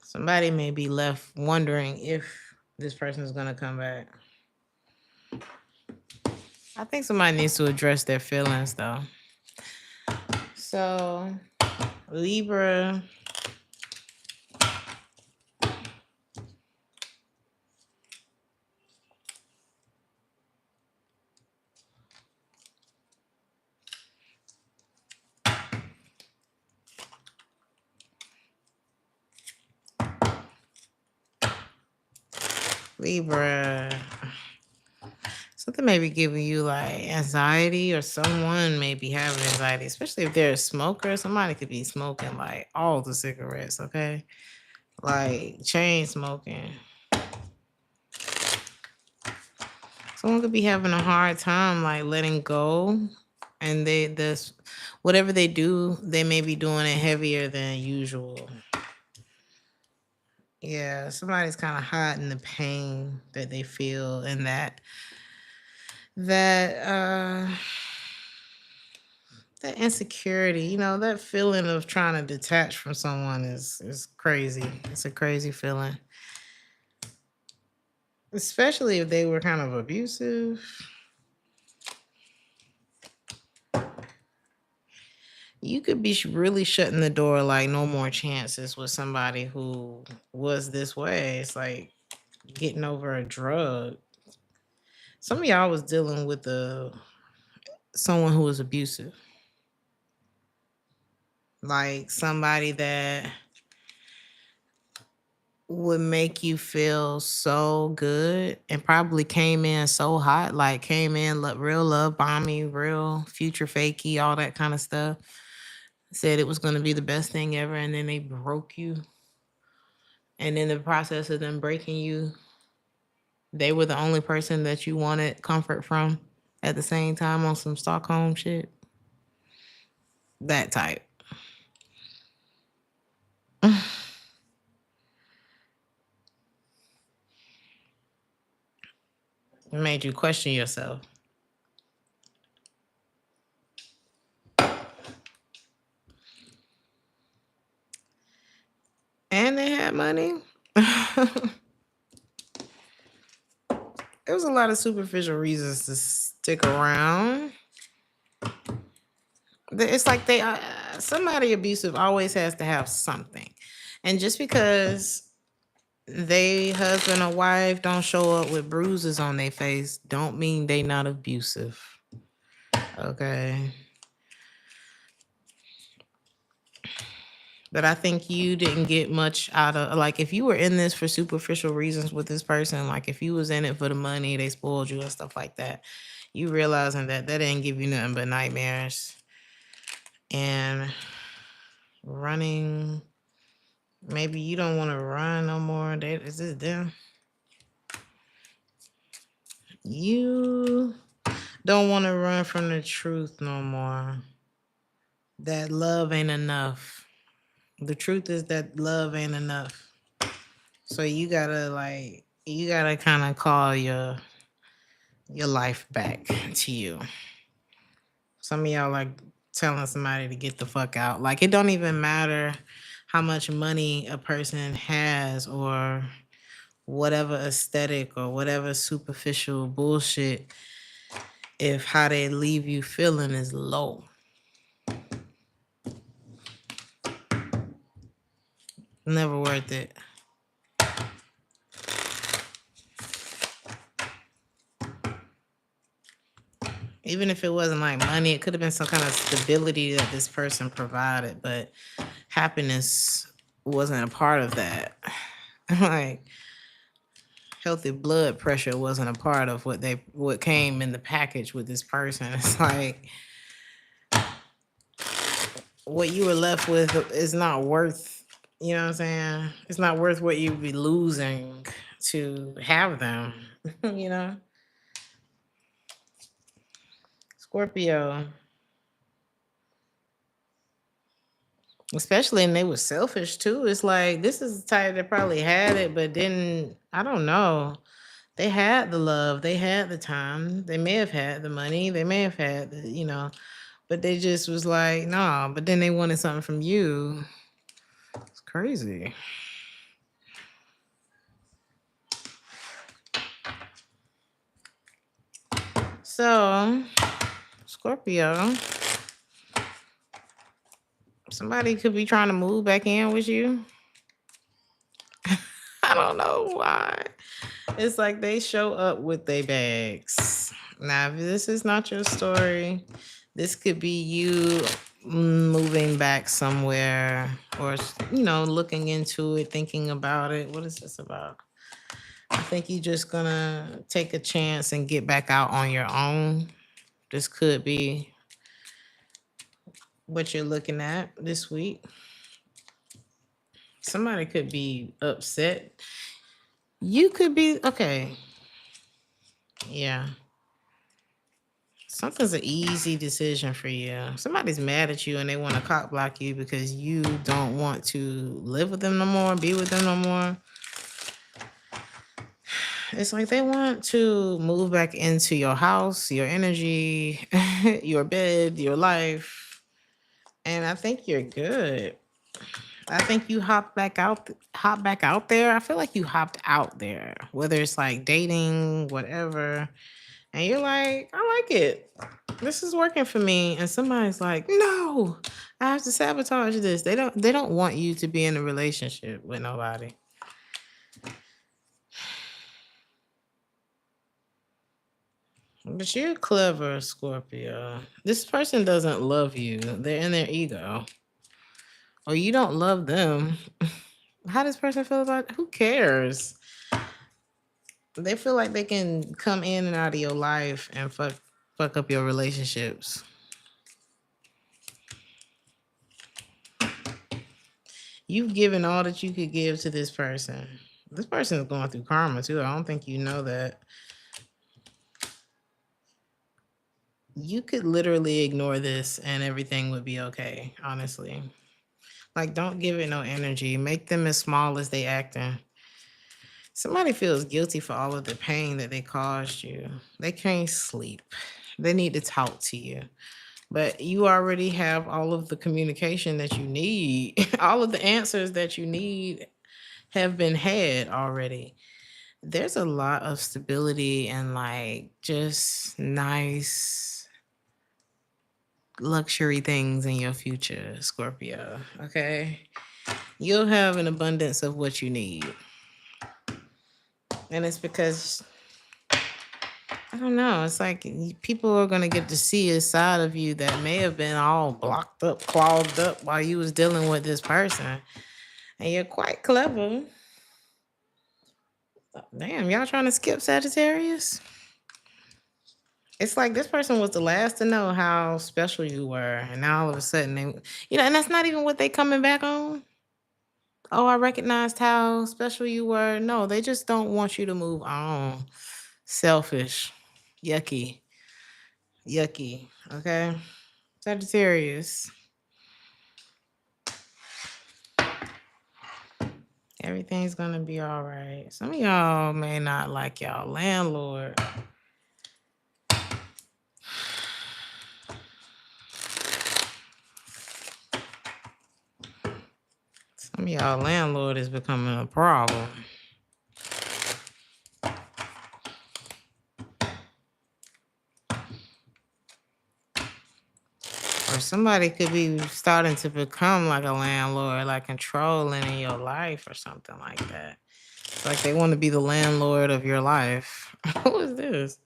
Somebody may be left wondering if this person is going to come back. I think somebody needs to address their feelings, though. So, Libra. Libra. Something may be giving you like anxiety, or someone may be having anxiety, especially if they're a smoker. Somebody could be smoking like all the cigarettes, okay? Like chain smoking. Someone could be having a hard time like letting go, and whatever they do, they may be doing it heavier than usual. Yeah, somebody's kind of hiding the pain that they feel, and that insecurity, that feeling of trying to detach from someone is crazy. It's a crazy feeling. Especially if they were kind of abusive. You could be really shutting the door, like no more chances with somebody who was this way. It's like getting over a drug. Some of y'all was dealing with someone who was abusive. Like somebody that would make you feel so good and probably came in so hot, like came in real love bombing, real future fakey, all that kind of stuff. said it was going to be the best thing ever, and then they broke you. And in the process of them breaking you, they were the only person that you wanted comfort from at the same time on some Stockholm shit. That type. It made you question yourself. And they had money. There was a lot of superficial reasons to stick around. It's like somebody abusive always has to have something. And just because they husband or wife don't show up with bruises on their face don't mean they not abusive. Okay. But I think you didn't get much out of, like, if you were in this for superficial reasons with this person, like if you was in it for the money, they spoiled you and stuff like that, you realizing that didn't give you nothing but nightmares. And running, maybe you don't want to run no more. Is this them? You don't want to run from the truth no more. That love ain't enough. The truth is that love ain't enough. So you gotta kind of call your life back to you. Some of y'all like telling somebody to get the fuck out. Like, it don't even matter how much money a person has or whatever aesthetic or whatever superficial bullshit, if how they leave you feeling is low. Never worth it. Even if it wasn't like money, it could have been some kind of stability that this person provided, but happiness wasn't a part of that. Like, healthy blood pressure wasn't a part of what came in the package with this person. It's like what you were left with is not worth, you know what I'm saying? It's not worth what you'd be losing to have them, you know? Scorpio. Especially, and they were selfish too. It's like, this is the type that probably had it, but didn't, I don't know. They had the love, they had the time, they may have had the money, they may have had the, but they just was like, nah, but then they wanted something from you. It's crazy. So, Scorpio, somebody could be trying to move back in with you. I don't know why. It's like they show up with their bags. Now, if this is not your story, this could be you moving back somewhere or, looking into it, thinking about it. What is this about? I think you're just gonna take a chance and get back out on your own. This could be what you're looking at this week. Somebody could be upset. You could be, okay. Yeah. Something's an easy decision for you. Somebody's mad at you and they want to cock block you because you don't want to live with them no more, be with them no more. It's like they want to move back into your house, your energy, your bed, your life. And I think you're good. I think you hop back out there. I feel like you hopped out there, whether it's like dating, whatever. And you're like, I like it. This is working for me. And somebody's like, no, I have to sabotage this. They don't want you to be in a relationship with nobody. But you're clever, Scorpio. This person doesn't love you. They're in their ego. Or you don't love them. How does this person feel about it? Who cares? They feel like they can come in and out of your life and fuck up your relationships. You've given all that you could give to this person. This person is going through karma too. I don't think you know that. You could literally ignore this and everything would be okay, honestly. Like, don't give it no energy. Make them as small as they acting. Somebody feels guilty for all of the pain that they caused you. They can't sleep. They need to talk to you. But you already have all of the communication that you need. All of the answers that you need have been had already. There's a lot of stability and like just nice luxury things in your future, Scorpio. Okay. You'll have an abundance of what you need. And it's because I don't know. It's like people are going to get to see a side of you that may have been all blocked up, clogged up while you was dealing with this person. And you're quite clever. Damn, y'all trying to skip Sagittarius? It's like this person was the last to know how special you were. And now all of a sudden, and that's not even what they coming back on. Oh, I recognized how special you were. No, they just don't want you to move on. Selfish. Yucky. Yucky. Okay. Sagittarius. Everything's gonna be all right. Some of y'all may not like y'all landlord. Some of y'all landlord is becoming a problem. Or somebody could be starting to become like a landlord, like controlling in your life or something like that. It's like they want to be the landlord of your life. Who is this?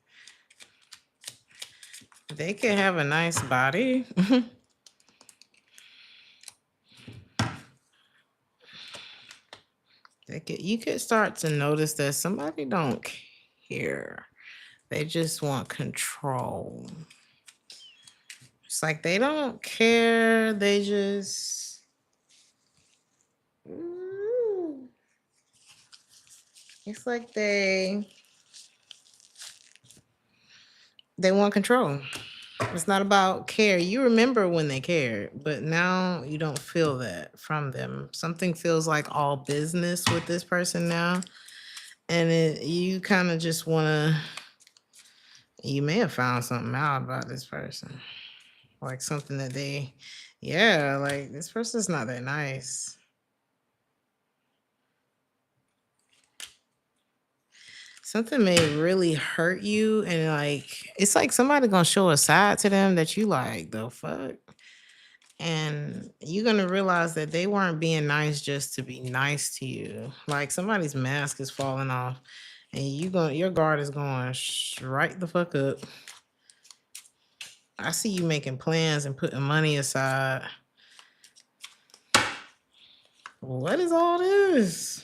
They could have a nice body. You could start to notice that somebody don't care. They just want control. It's like they don't care. They just it's like they want control. It's not about care. You remember when they cared, but now you don't feel that from them. Something feels like all business with this person now. And you kind of just want to, you may have found something out about this person. Like something that like this person's not that nice. Something may really hurt you, and like it's like somebody gonna show a side to them that you like, the fuck. And you're gonna realize that they weren't being nice just to be nice to you. Like somebody's mask is falling off, and your guard is going right the fuck up. I see you making plans and putting money aside. What is all this?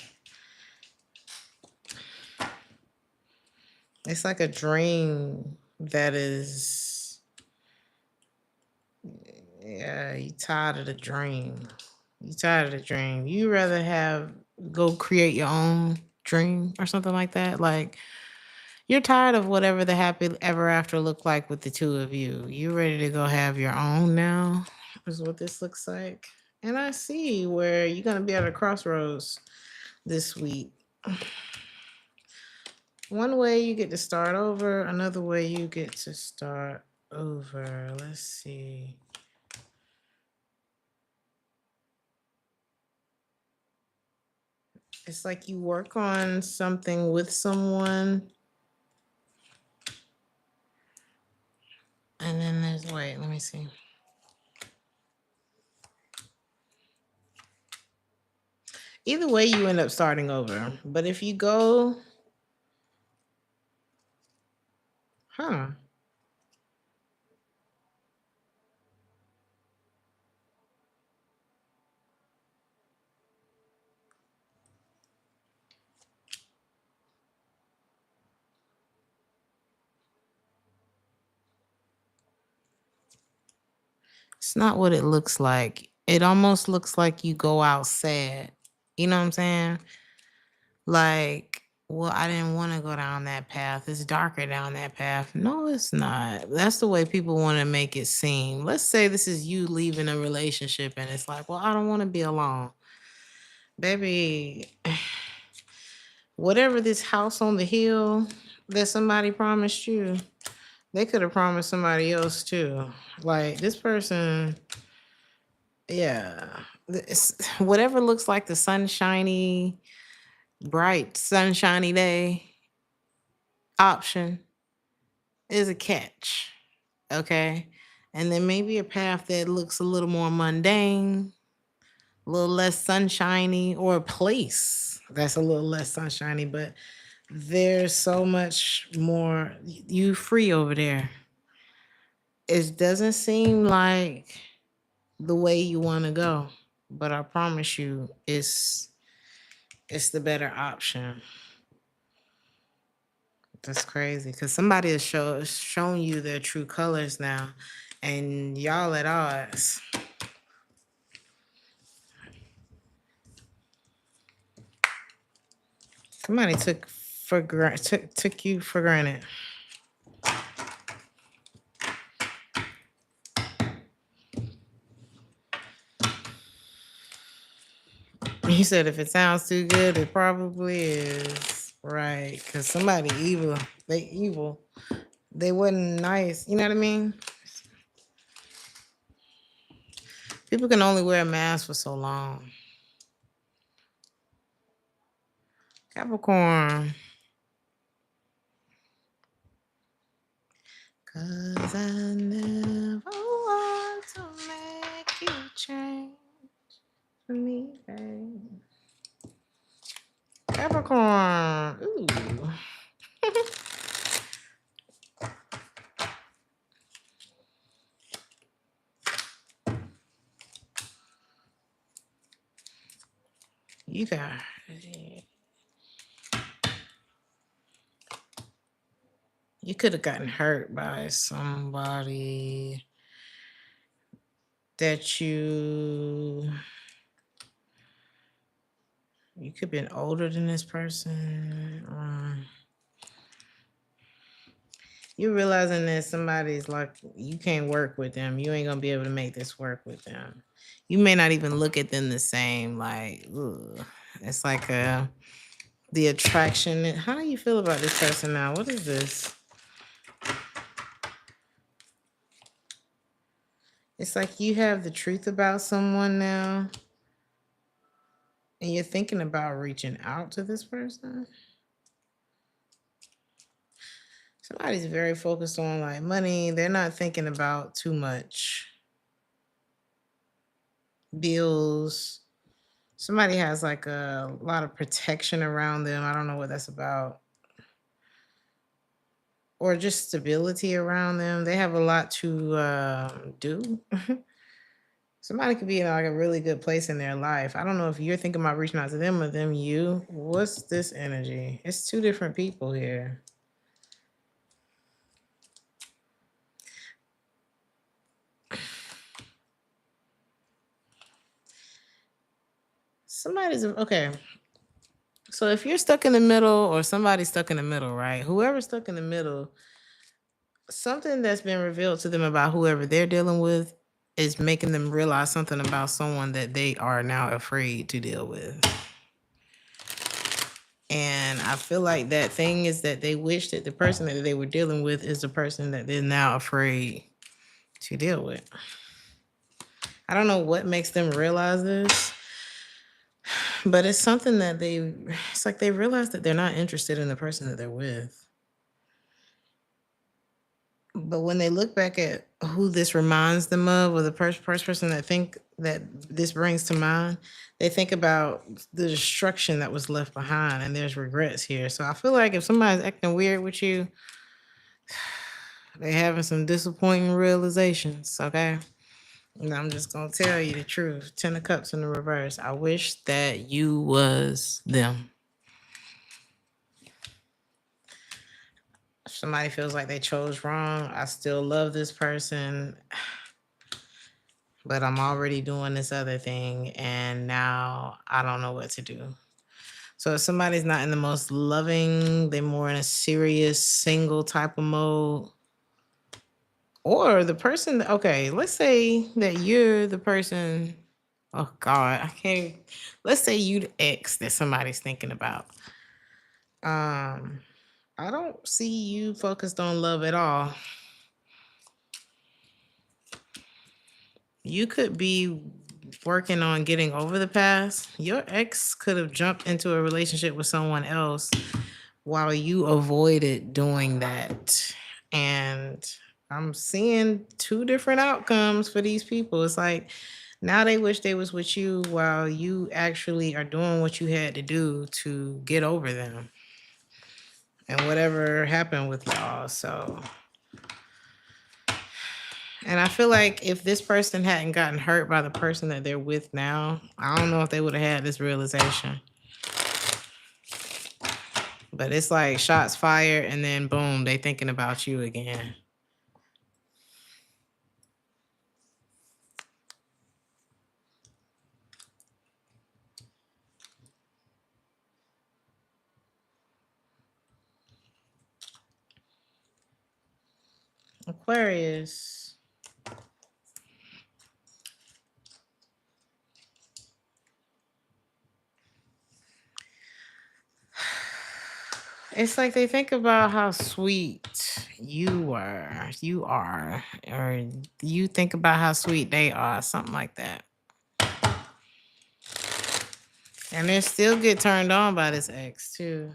It's like a dream that is, you tired of the dream. You tired of the dream. You rather go create your own dream or something like that. Like you're tired of whatever the happy ever after looked like with the two of you. You ready to go have your own now, is what this looks like. And I see where you're going to be at a crossroads this week. One way you get to start over, another way you get to start over. Let's see. It's like you work on something with someone. And then let me see. Either way, you end up starting over. But if you go, it's not what it looks like. it almost looks like you go out sad. You know what I'm saying? Like, well, I didn't want to go down that path. It's darker down that path. No, it's not. That's the way people want to make it seem. Let's say this is you leaving a relationship and it's like, well, I don't want to be alone. Baby, whatever this house on the hill that somebody promised you, they could have promised somebody else too. Like this person, yeah. Whatever looks like the sunshiny, bright, sunshiny day option is a catch. Okay. And then maybe a path that looks a little more mundane, a little less sunshiny, or a place that's a little less sunshiny, but there's so much more you free over there. It doesn't seem like the way you want to go, but I promise you it's the better option. That's crazy because somebody has shown you their true colors now, and y'all at odds. Somebody took you for granted. You said if it sounds too good, it probably is. Right. Because somebody evil. They evil. They wasn't nice. You know what I mean? People can only wear a mask for so long. Capricorn. Cause I never want to make you change for me, babe. Capricorn. Ooh. You got you could have gotten hurt by somebody that you could have been older than this person. You realizing that somebody's like you can't work with them. You ain't gonna be able to make this work with them. You may not even look at them the same. Like, ugh. It's like the attraction. How do you feel about this person now? What is this? It's like you have the truth about someone now, and you're thinking about reaching out to this person. Somebody's very focused on like money. They're not thinking about too much bills. Somebody has like a lot of protection around them. I don't know what that's about. Or just stability around them. They have a lot to do. Somebody could be in like a really good place in their life. I don't know if you're thinking about reaching out to them or them you. What's this energy? It's two different people here. Somebody's okay. So if you're stuck in the middle or somebody's stuck in the middle, right? Whoever's stuck in the middle, something that's been revealed to them about whoever they're dealing with is making them realize something about someone that they are now afraid to deal with. And I feel like that thing is that they wish that the person that they were dealing with is the person that they're now afraid to deal with. I don't know what makes them realize this, but it's something that it's like they realize that they're not interested in the person that they're with. But when they look back at who this reminds them of, or the first person that think that this brings to mind, they think about the destruction that was left behind, and there's regrets here. So I feel like if somebody's acting weird with you, they're having some disappointing realizations. Okay, and I'm just gonna tell you the truth. 10 of Cups in the reverse. I wish that you was them. If somebody feels like they chose wrong, I still love this person. but I'm already doing this other thing, and now I don't know what to do. So if somebody's not in the most loving, they're more in a serious single type of mode. Or the person, okay, let's say that you're the person. Oh God, I can't. Let's say you the ex that somebody's thinking about. I don't see you focused on love at all. You could be working on getting over the past. Your ex could have jumped into a relationship with someone else while you avoided doing that. And I'm seeing two different outcomes for these people. It's like now they wish they was with you while you actually are doing what you had to do to get over them and whatever happened with y'all. So, and I feel like if this person hadn't gotten hurt by the person that they're with now, I don't know if they would have had this realization. But it's like shots fired and then boom, they thinking about you again. Aquarius. It's like they think about how sweet you are, or you think about how sweet they are, something like that. And they still get turned on by this ex too.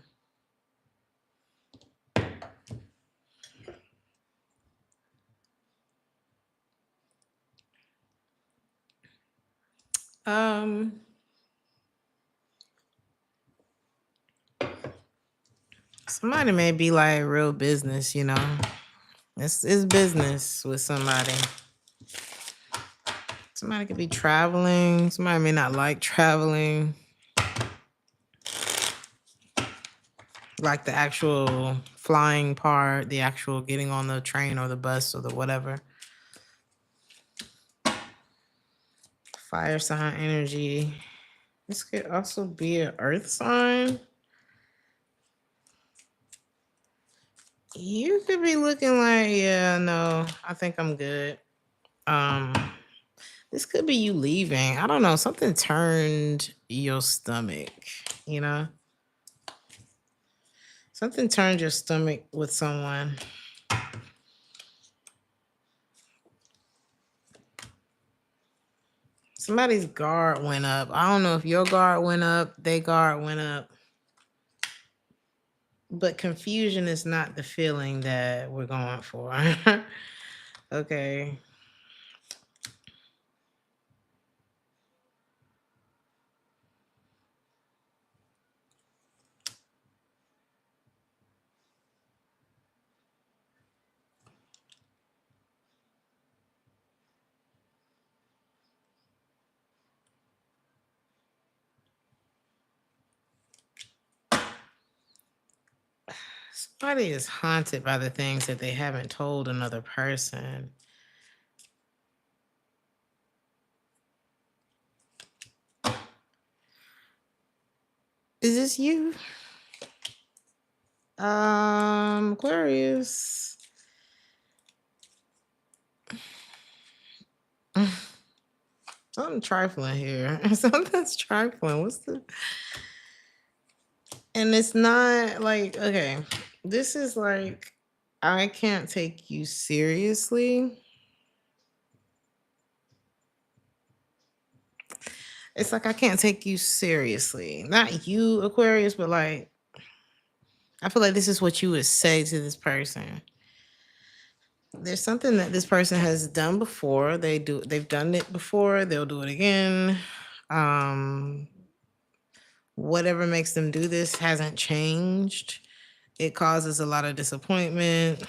Um, Somebody may be like real business, you know. It's business with somebody. Somebody could be traveling. Somebody may not like traveling. Like the actual flying part, the actual getting on the train or the bus or the whatever. Fire sign energy. This could also be an earth sign. You could be looking like, yeah, no, I think I'm good. This could be you leaving. I don't know. Something turned your stomach, you know? Something turned your stomach with someone. Somebody's guard went up. I don't know if your guard went up, their guard went up. But confusion is not the feeling that we're going for. Okay. Somebody is haunted by the things that they haven't told another person. Is this you? Aquarius. Something trifling here. Something's trifling. What's the... And it's not like, okay, this is like, I can't take you seriously. It's like I can't take you seriously. Not you, Aquarius, but like I feel like this is what you would say to this person. There's something that this person has done before. They've done it before, they'll do it again. Whatever makes them do this hasn't changed. It causes a lot of disappointment.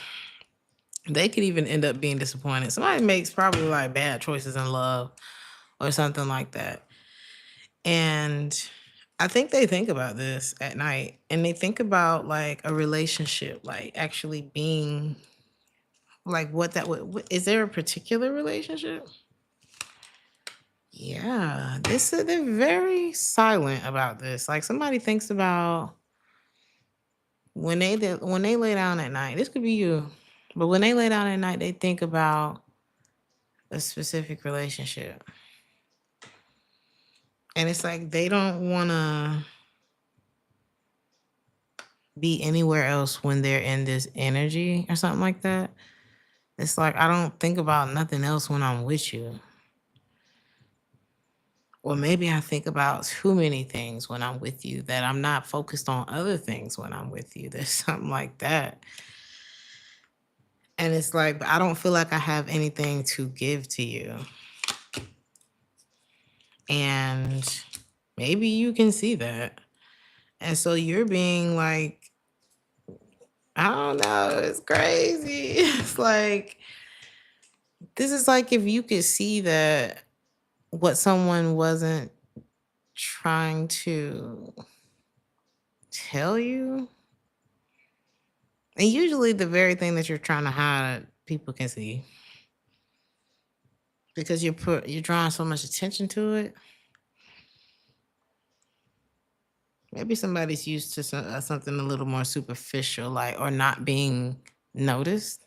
They could even end up being disappointed. Somebody makes probably like bad choices in love or something like that. And I think they think about this at night, and they think about like a relationship, like actually being like what that would, is there a particular relationship? Yeah, they're very silent about this. Like somebody thinks about when they lay down at night. This could be you, but when they lay down at night, they think about a specific relationship, and it's like they don't want to be anywhere else when they're in this energy or something like that. It's like I don't think about nothing else when I'm with you. Or maybe I think about too many things when I'm with you that I'm not focused on other things when I'm with you. There's something like that. And it's like, I don't feel like I have anything to give to you. And maybe you can see that. And so you're being like, I don't know, it's crazy. It's like, this is like if you could see that what someone wasn't trying to tell you. And usually the very thing that you're trying to hide, people can see. Because you're drawing so much attention to it. Maybe somebody's used to something a little more superficial, like, or not being noticed.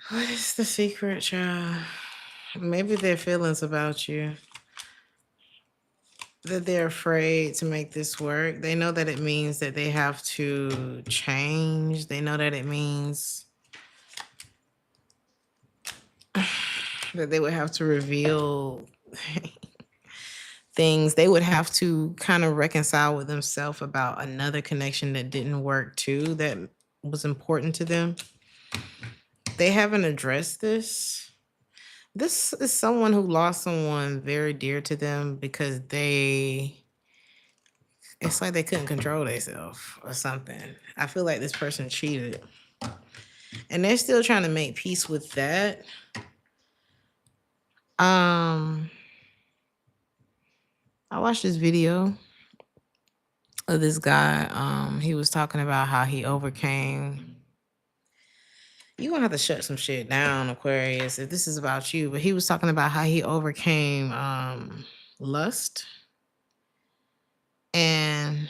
What is the secret, child? Maybe their feelings about you, that they're afraid to make this work. They know that it means that they have to change. They know that it means that they would have to reveal things. They would have to kind of reconcile with themselves about another connection that didn't work too, that was important to them. They haven't addressed this. This is someone who lost someone very dear to them because it's like they couldn't control themselves or something. I feel like this person cheated. And they're still trying to make peace with that. I watched this video of this guy. He was talking about how he overcame. You're gonna have to shut some shit down, Aquarius, if this is about you. But he was talking about how he overcame lust. And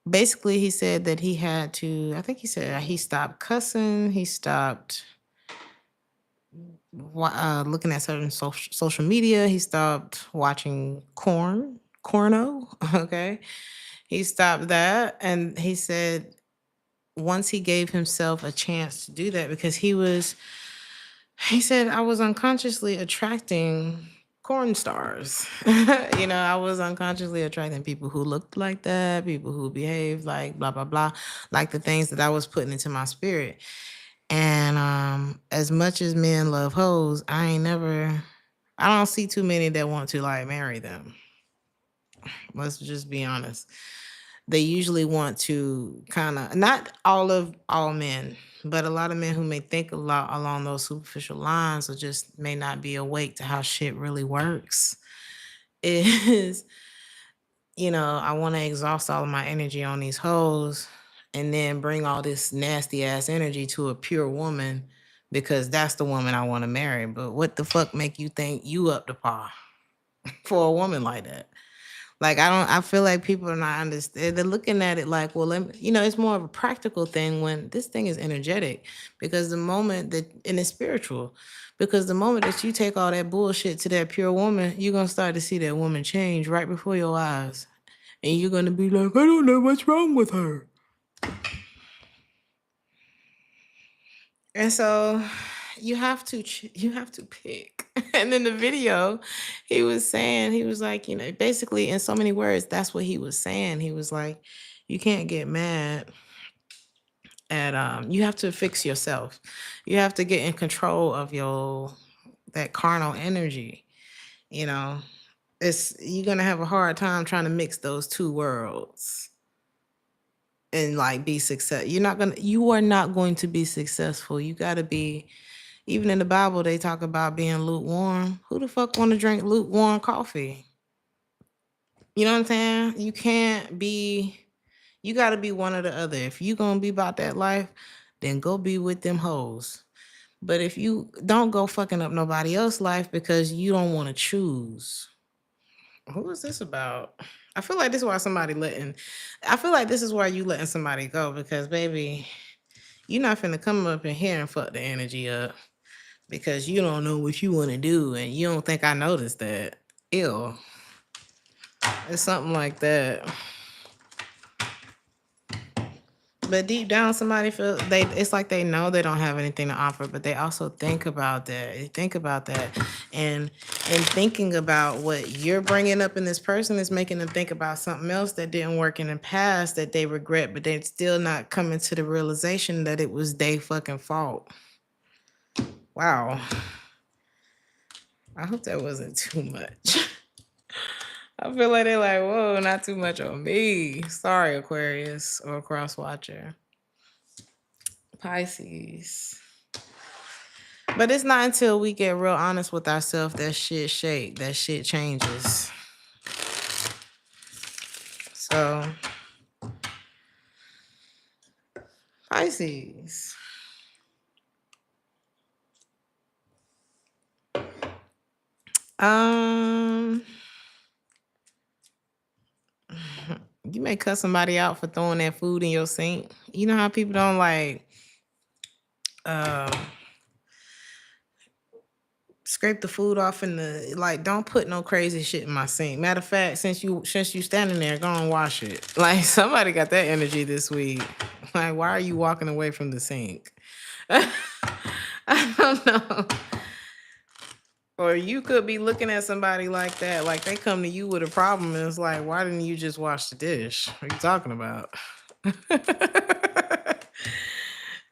basically he said that he had to, I think he said he stopped cussing, he stopped looking at certain social media, he stopped watching corno, okay? He stopped that, and he said once he gave himself a chance to do that, because he said, I was unconsciously attracting corn stars. I was unconsciously attracting people who looked like that, people who behaved like blah, blah, blah, like the things that I was putting into my spirit. And as much as men love hoes, I don't see too many that want to like marry them. Let's just be honest. They usually want to kind of, not all men, but a lot of men who may think a lot along those superficial lines or just may not be awake to how shit really works is, I want to exhaust all of my energy on these hoes and then bring all this nasty ass energy to a pure woman because that's the woman I want to marry. But what the fuck make you think you up to par for a woman like that? Like, I feel like people are not understand. They're looking at it like, well, it's more of a practical thing when this thing is energetic, because the moment that, and it's spiritual, because the moment that you take all that bullshit to that pure woman, you're going to start to see that woman change right before your eyes. And you're going to be like, I don't know what's wrong with her. And so you have to pick. And in the video, he was like, basically in so many words, that's what he was saying. He was like, you can't get mad at you have to fix yourself. You have to get in control of that carnal energy. You're gonna have a hard time trying to mix those two worlds and like be successful. You are not going to be successful. You gotta be. Even in the Bible, they talk about being lukewarm. Who the fuck want to drink lukewarm coffee? You know what I'm saying? You got to be one or the other. If you going to be about that life, then go be with them hoes. But if you don't go fucking up nobody else's life because you don't want to choose. Who is this about? I feel like this is why I feel like this is why you letting somebody go, because baby, you're not finna come up in here and fuck the energy up because you don't know what you want to do and you don't think I noticed that. Ew. It's something like that. But deep down, somebody feel it's like they know they don't have anything to offer, but they also think about that. They think about that, and thinking about what you're bringing up in this person is making them think about something else that didn't work in the past that they regret, but they're still not coming to the realization that it was their fucking fault. Wow. I hope that wasn't too much. I feel like they're like, whoa, not too much on me. Sorry, Aquarius or cross watcher. Pisces. But it's not until we get real honest with ourselves that shit shake, that shit changes. So, Pisces. You may cut somebody out for throwing that food in your sink. You know how people don't like scrape the food off in the, like, don't put no crazy shit in my sink. Matter of fact, since you standing there, go and wash it. Like, somebody got that energy this week. Like, why are you walking away from the sink? I don't know. Or you could be looking at somebody like that, like they come to you with a problem and it's like, why didn't you just wash the dish? What are you talking about?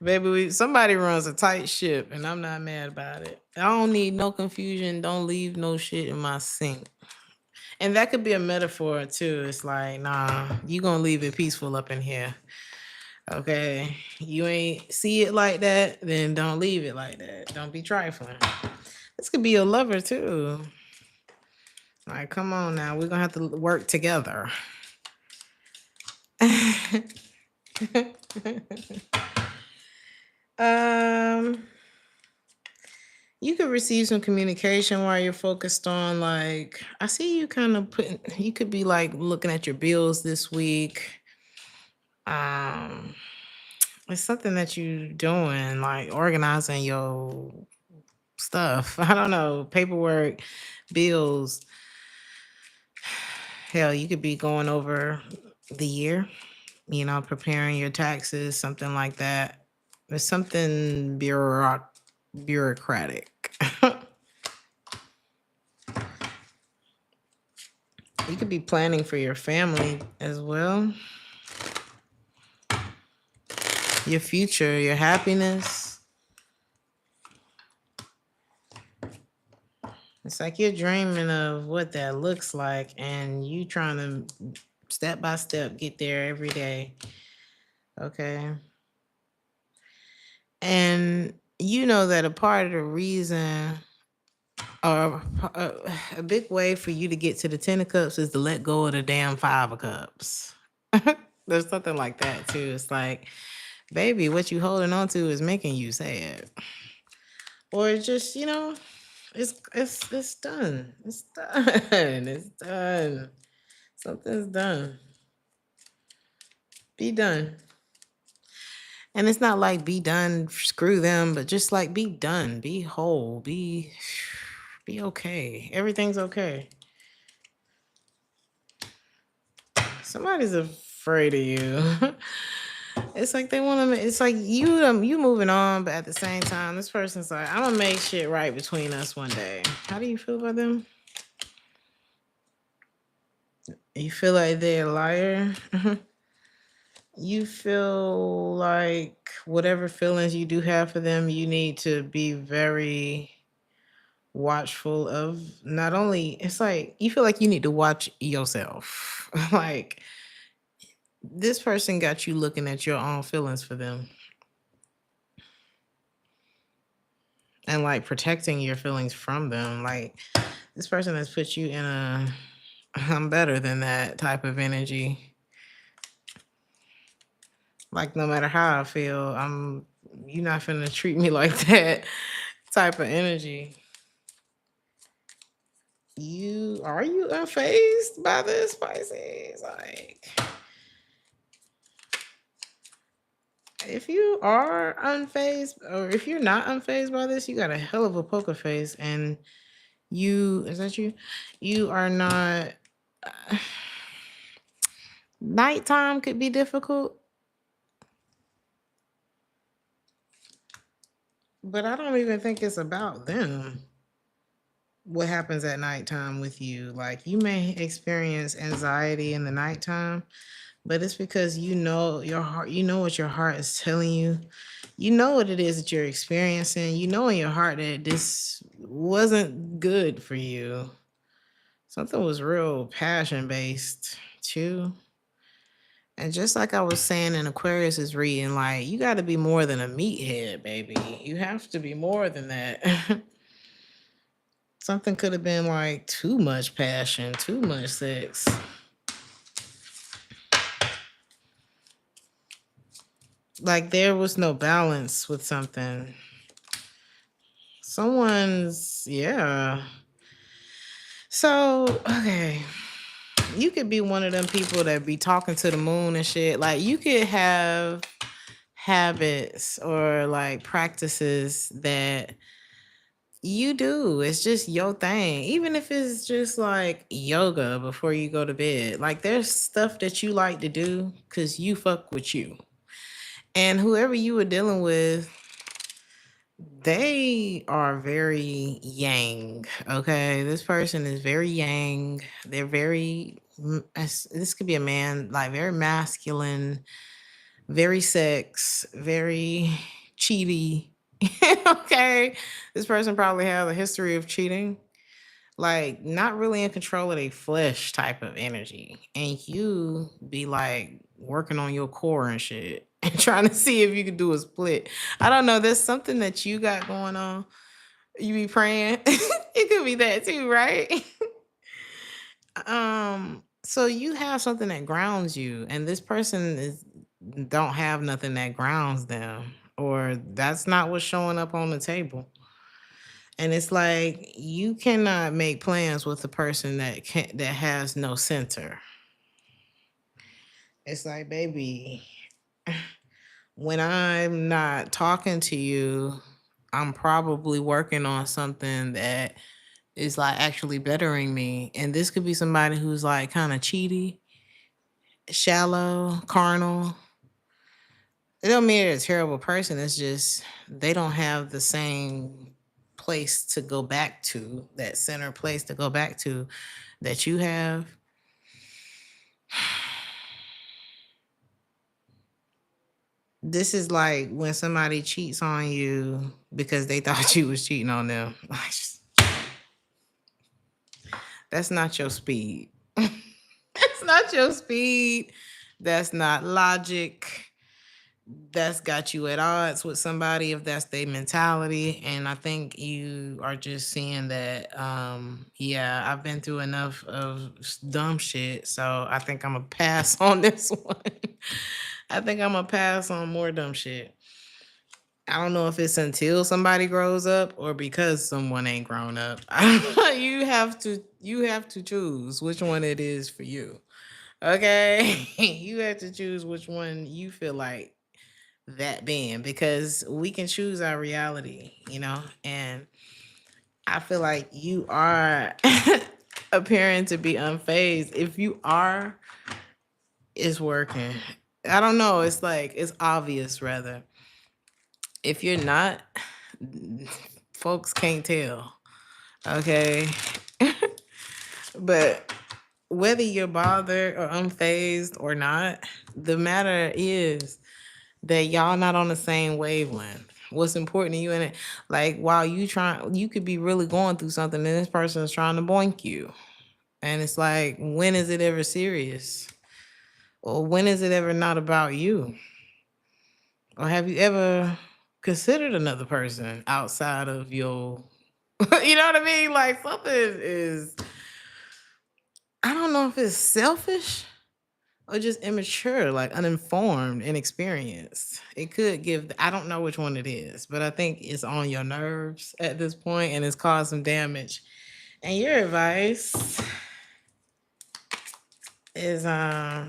Baby, somebody runs a tight ship and I'm not mad about it. I don't need no confusion. Don't leave no shit in my sink. And that could be a metaphor too. It's like, nah, you gonna leave it peaceful up in here. Okay. You ain't see it like that, then don't leave it like that. Don't be trifling. This could be a lover too. Like, come on now. We're gonna have to work together. You could receive some communication while you're focused on, like, I see you kind of you could be like looking at your bills this week. It's something that you're doing, like organizing your stuff. I don't know, paperwork, bills. Hell, you could be going over the year, preparing your taxes, something like that. There's something bureaucratic. You could be planning for your family as well. Your future, your happiness. It's like you're dreaming of what that looks like and you trying to step by step get there every day. Okay. And you know that a part of the reason, or a big way for you to get to the 10 of cups is to let go of the damn 5 of cups. There's something like that too. It's like, baby, what you holding on to is making you sad. Or just, it's done. It's done. It's done. Something's done. Be done. And it's not like be done, screw them, but just like be done, be whole, be okay. Everything's okay. Somebody's afraid of you. It's like they want to. It's like you moving on, but at the same time, this person's like, I'm gonna make shit right between us one day. How do you feel about them? You feel like they're a liar. You feel like whatever feelings you do have for them, you need to be very watchful of. Not only, it's like you feel like you need to watch yourself. Like, this person got you looking at your own feelings for them and like protecting your feelings from them. Like, this person has put you in a I'm better than that type of energy. Like, no matter how I feel, I'm You're not finna treat me like that type of energy. Are you unfazed by this, Pisces? Like, if you are unfazed, or if you're not unfazed by this, you got a hell of a poker face, and is that you? You are not. Nighttime could be difficult, but I don't even think it's about them. What happens at nighttime with you? Like, you may experience anxiety in the nighttime, but it's because you know your heart, you know what your heart is telling you. You know what it is that you're experiencing. You know in your heart that this wasn't good for you. Something was real passion based too. And just like I was saying in Aquarius is reading, like, you got to be more than a meathead, baby. You have to be more than that. Something could have been like too much passion, too much sex. Like, there was no balance with something. Yeah. So, okay. You could be one of them people that be talking to the moon and shit. Like, you could have habits or like practices that you do. It's just your thing. Even if it's just like yoga before you go to bed. Like, there's stuff that you like to do because you fuck with you. And whoever you were dealing with, they are very yang. Okay. This person is very yang. They're this could be a man, like very masculine, very sex, very cheaty. Okay. This person probably has a history of cheating, like not really in control of their flesh type of energy. And you be like working on your core and shit and trying to see if you can do a split. I don't know. There's something that you got going on. You be praying. It could be that too, right? So you have something that grounds you, and this person don't have nothing that grounds them, or that's not what's showing up on the table. And it's like you cannot make plans with a person that has no center. It's like, baby, when I'm not talking to you, I'm probably working on something that is like actually bettering me. And this could be somebody who's like kind of cheaty, shallow, carnal. It don't mean they're a terrible person. It's just they don't have the same place to go back to, that center place to go back to that you have. This is like when somebody cheats on you because they thought you was cheating on them. That's not your speed. That's not your speed. That's not logic. That's got you at odds with somebody if that's their mentality. And I think you are just seeing that, yeah, I've been through enough of dumb shit. So I think I'm going to pass on this one. I think I'm going to pass on more dumb shit. I don't know if it's until somebody grows up or because someone ain't grown up. You have to choose which one it is for you. Okay? You have to choose which one you feel like that being, because we can choose our reality, and I feel like you are appearing to be unfazed. If you are, it's working. I don't know. It's like, it's obvious rather. If you're not, folks can't tell. Okay. But whether you're bothered or unfazed or not, the matter is that y'all not on the same wavelength. What's important to you in it? Like, while you could be really going through something and this person is trying to boink you. And it's like, when is it ever serious? Or when is it ever not about you? Or have you ever considered another person outside of your, you know what I mean? Like, something is, I don't know if it's selfish or just immature, like uninformed, inexperienced. It could give, I don't know which one it is, but I think it's on your nerves at this point and it's caused some damage. And your advice is I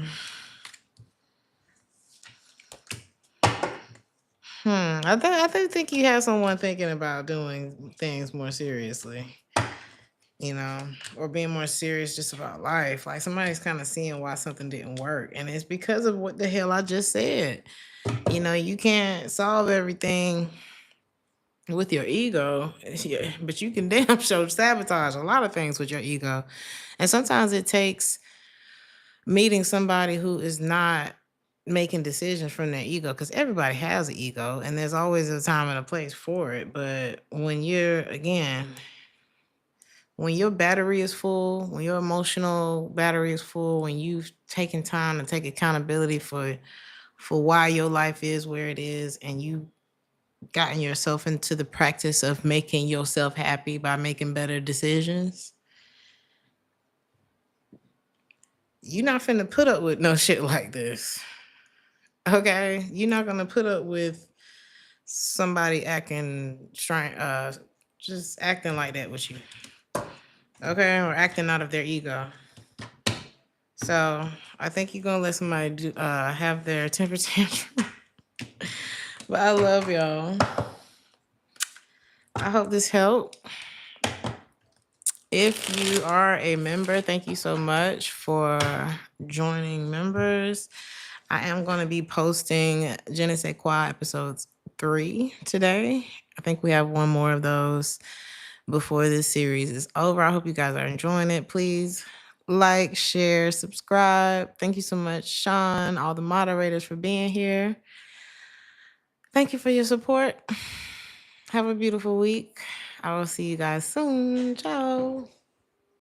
do think you have someone thinking about doing things more seriously, or being more serious just about life. Like somebody's kind of seeing why something didn't work. And it's because of what the hell I just said. You can't solve everything with your ego, yeah, but you can damn sure sabotage a lot of things with your ego. And sometimes it takes meeting somebody who is not making decisions from their ego, because everybody has an ego and there's always a time and a place for it. But when your battery is full, when your emotional battery is full, when you've taken time to take accountability for why your life is where it is, and you gotten yourself into the practice of making yourself happy by making better decisions, you're not finna put up with no shit like this. Okay? You're not gonna put up with somebody just acting like that with you. Okay? Or acting out of their ego. So I think you're gonna let somebody have their temper tantrum. But I love y'all. I hope this helped. If you are a member, thank you so much for joining members. I am going to be posting Je ne sais quoi episodes 3 today. I think we have one more of those before this series is over. I hope you guys are enjoying it. Please like, share, subscribe. Thank you so much, Sean, all the moderators, for being here. Thank you for your support. Have a beautiful week. I will see you guys soon. Ciao.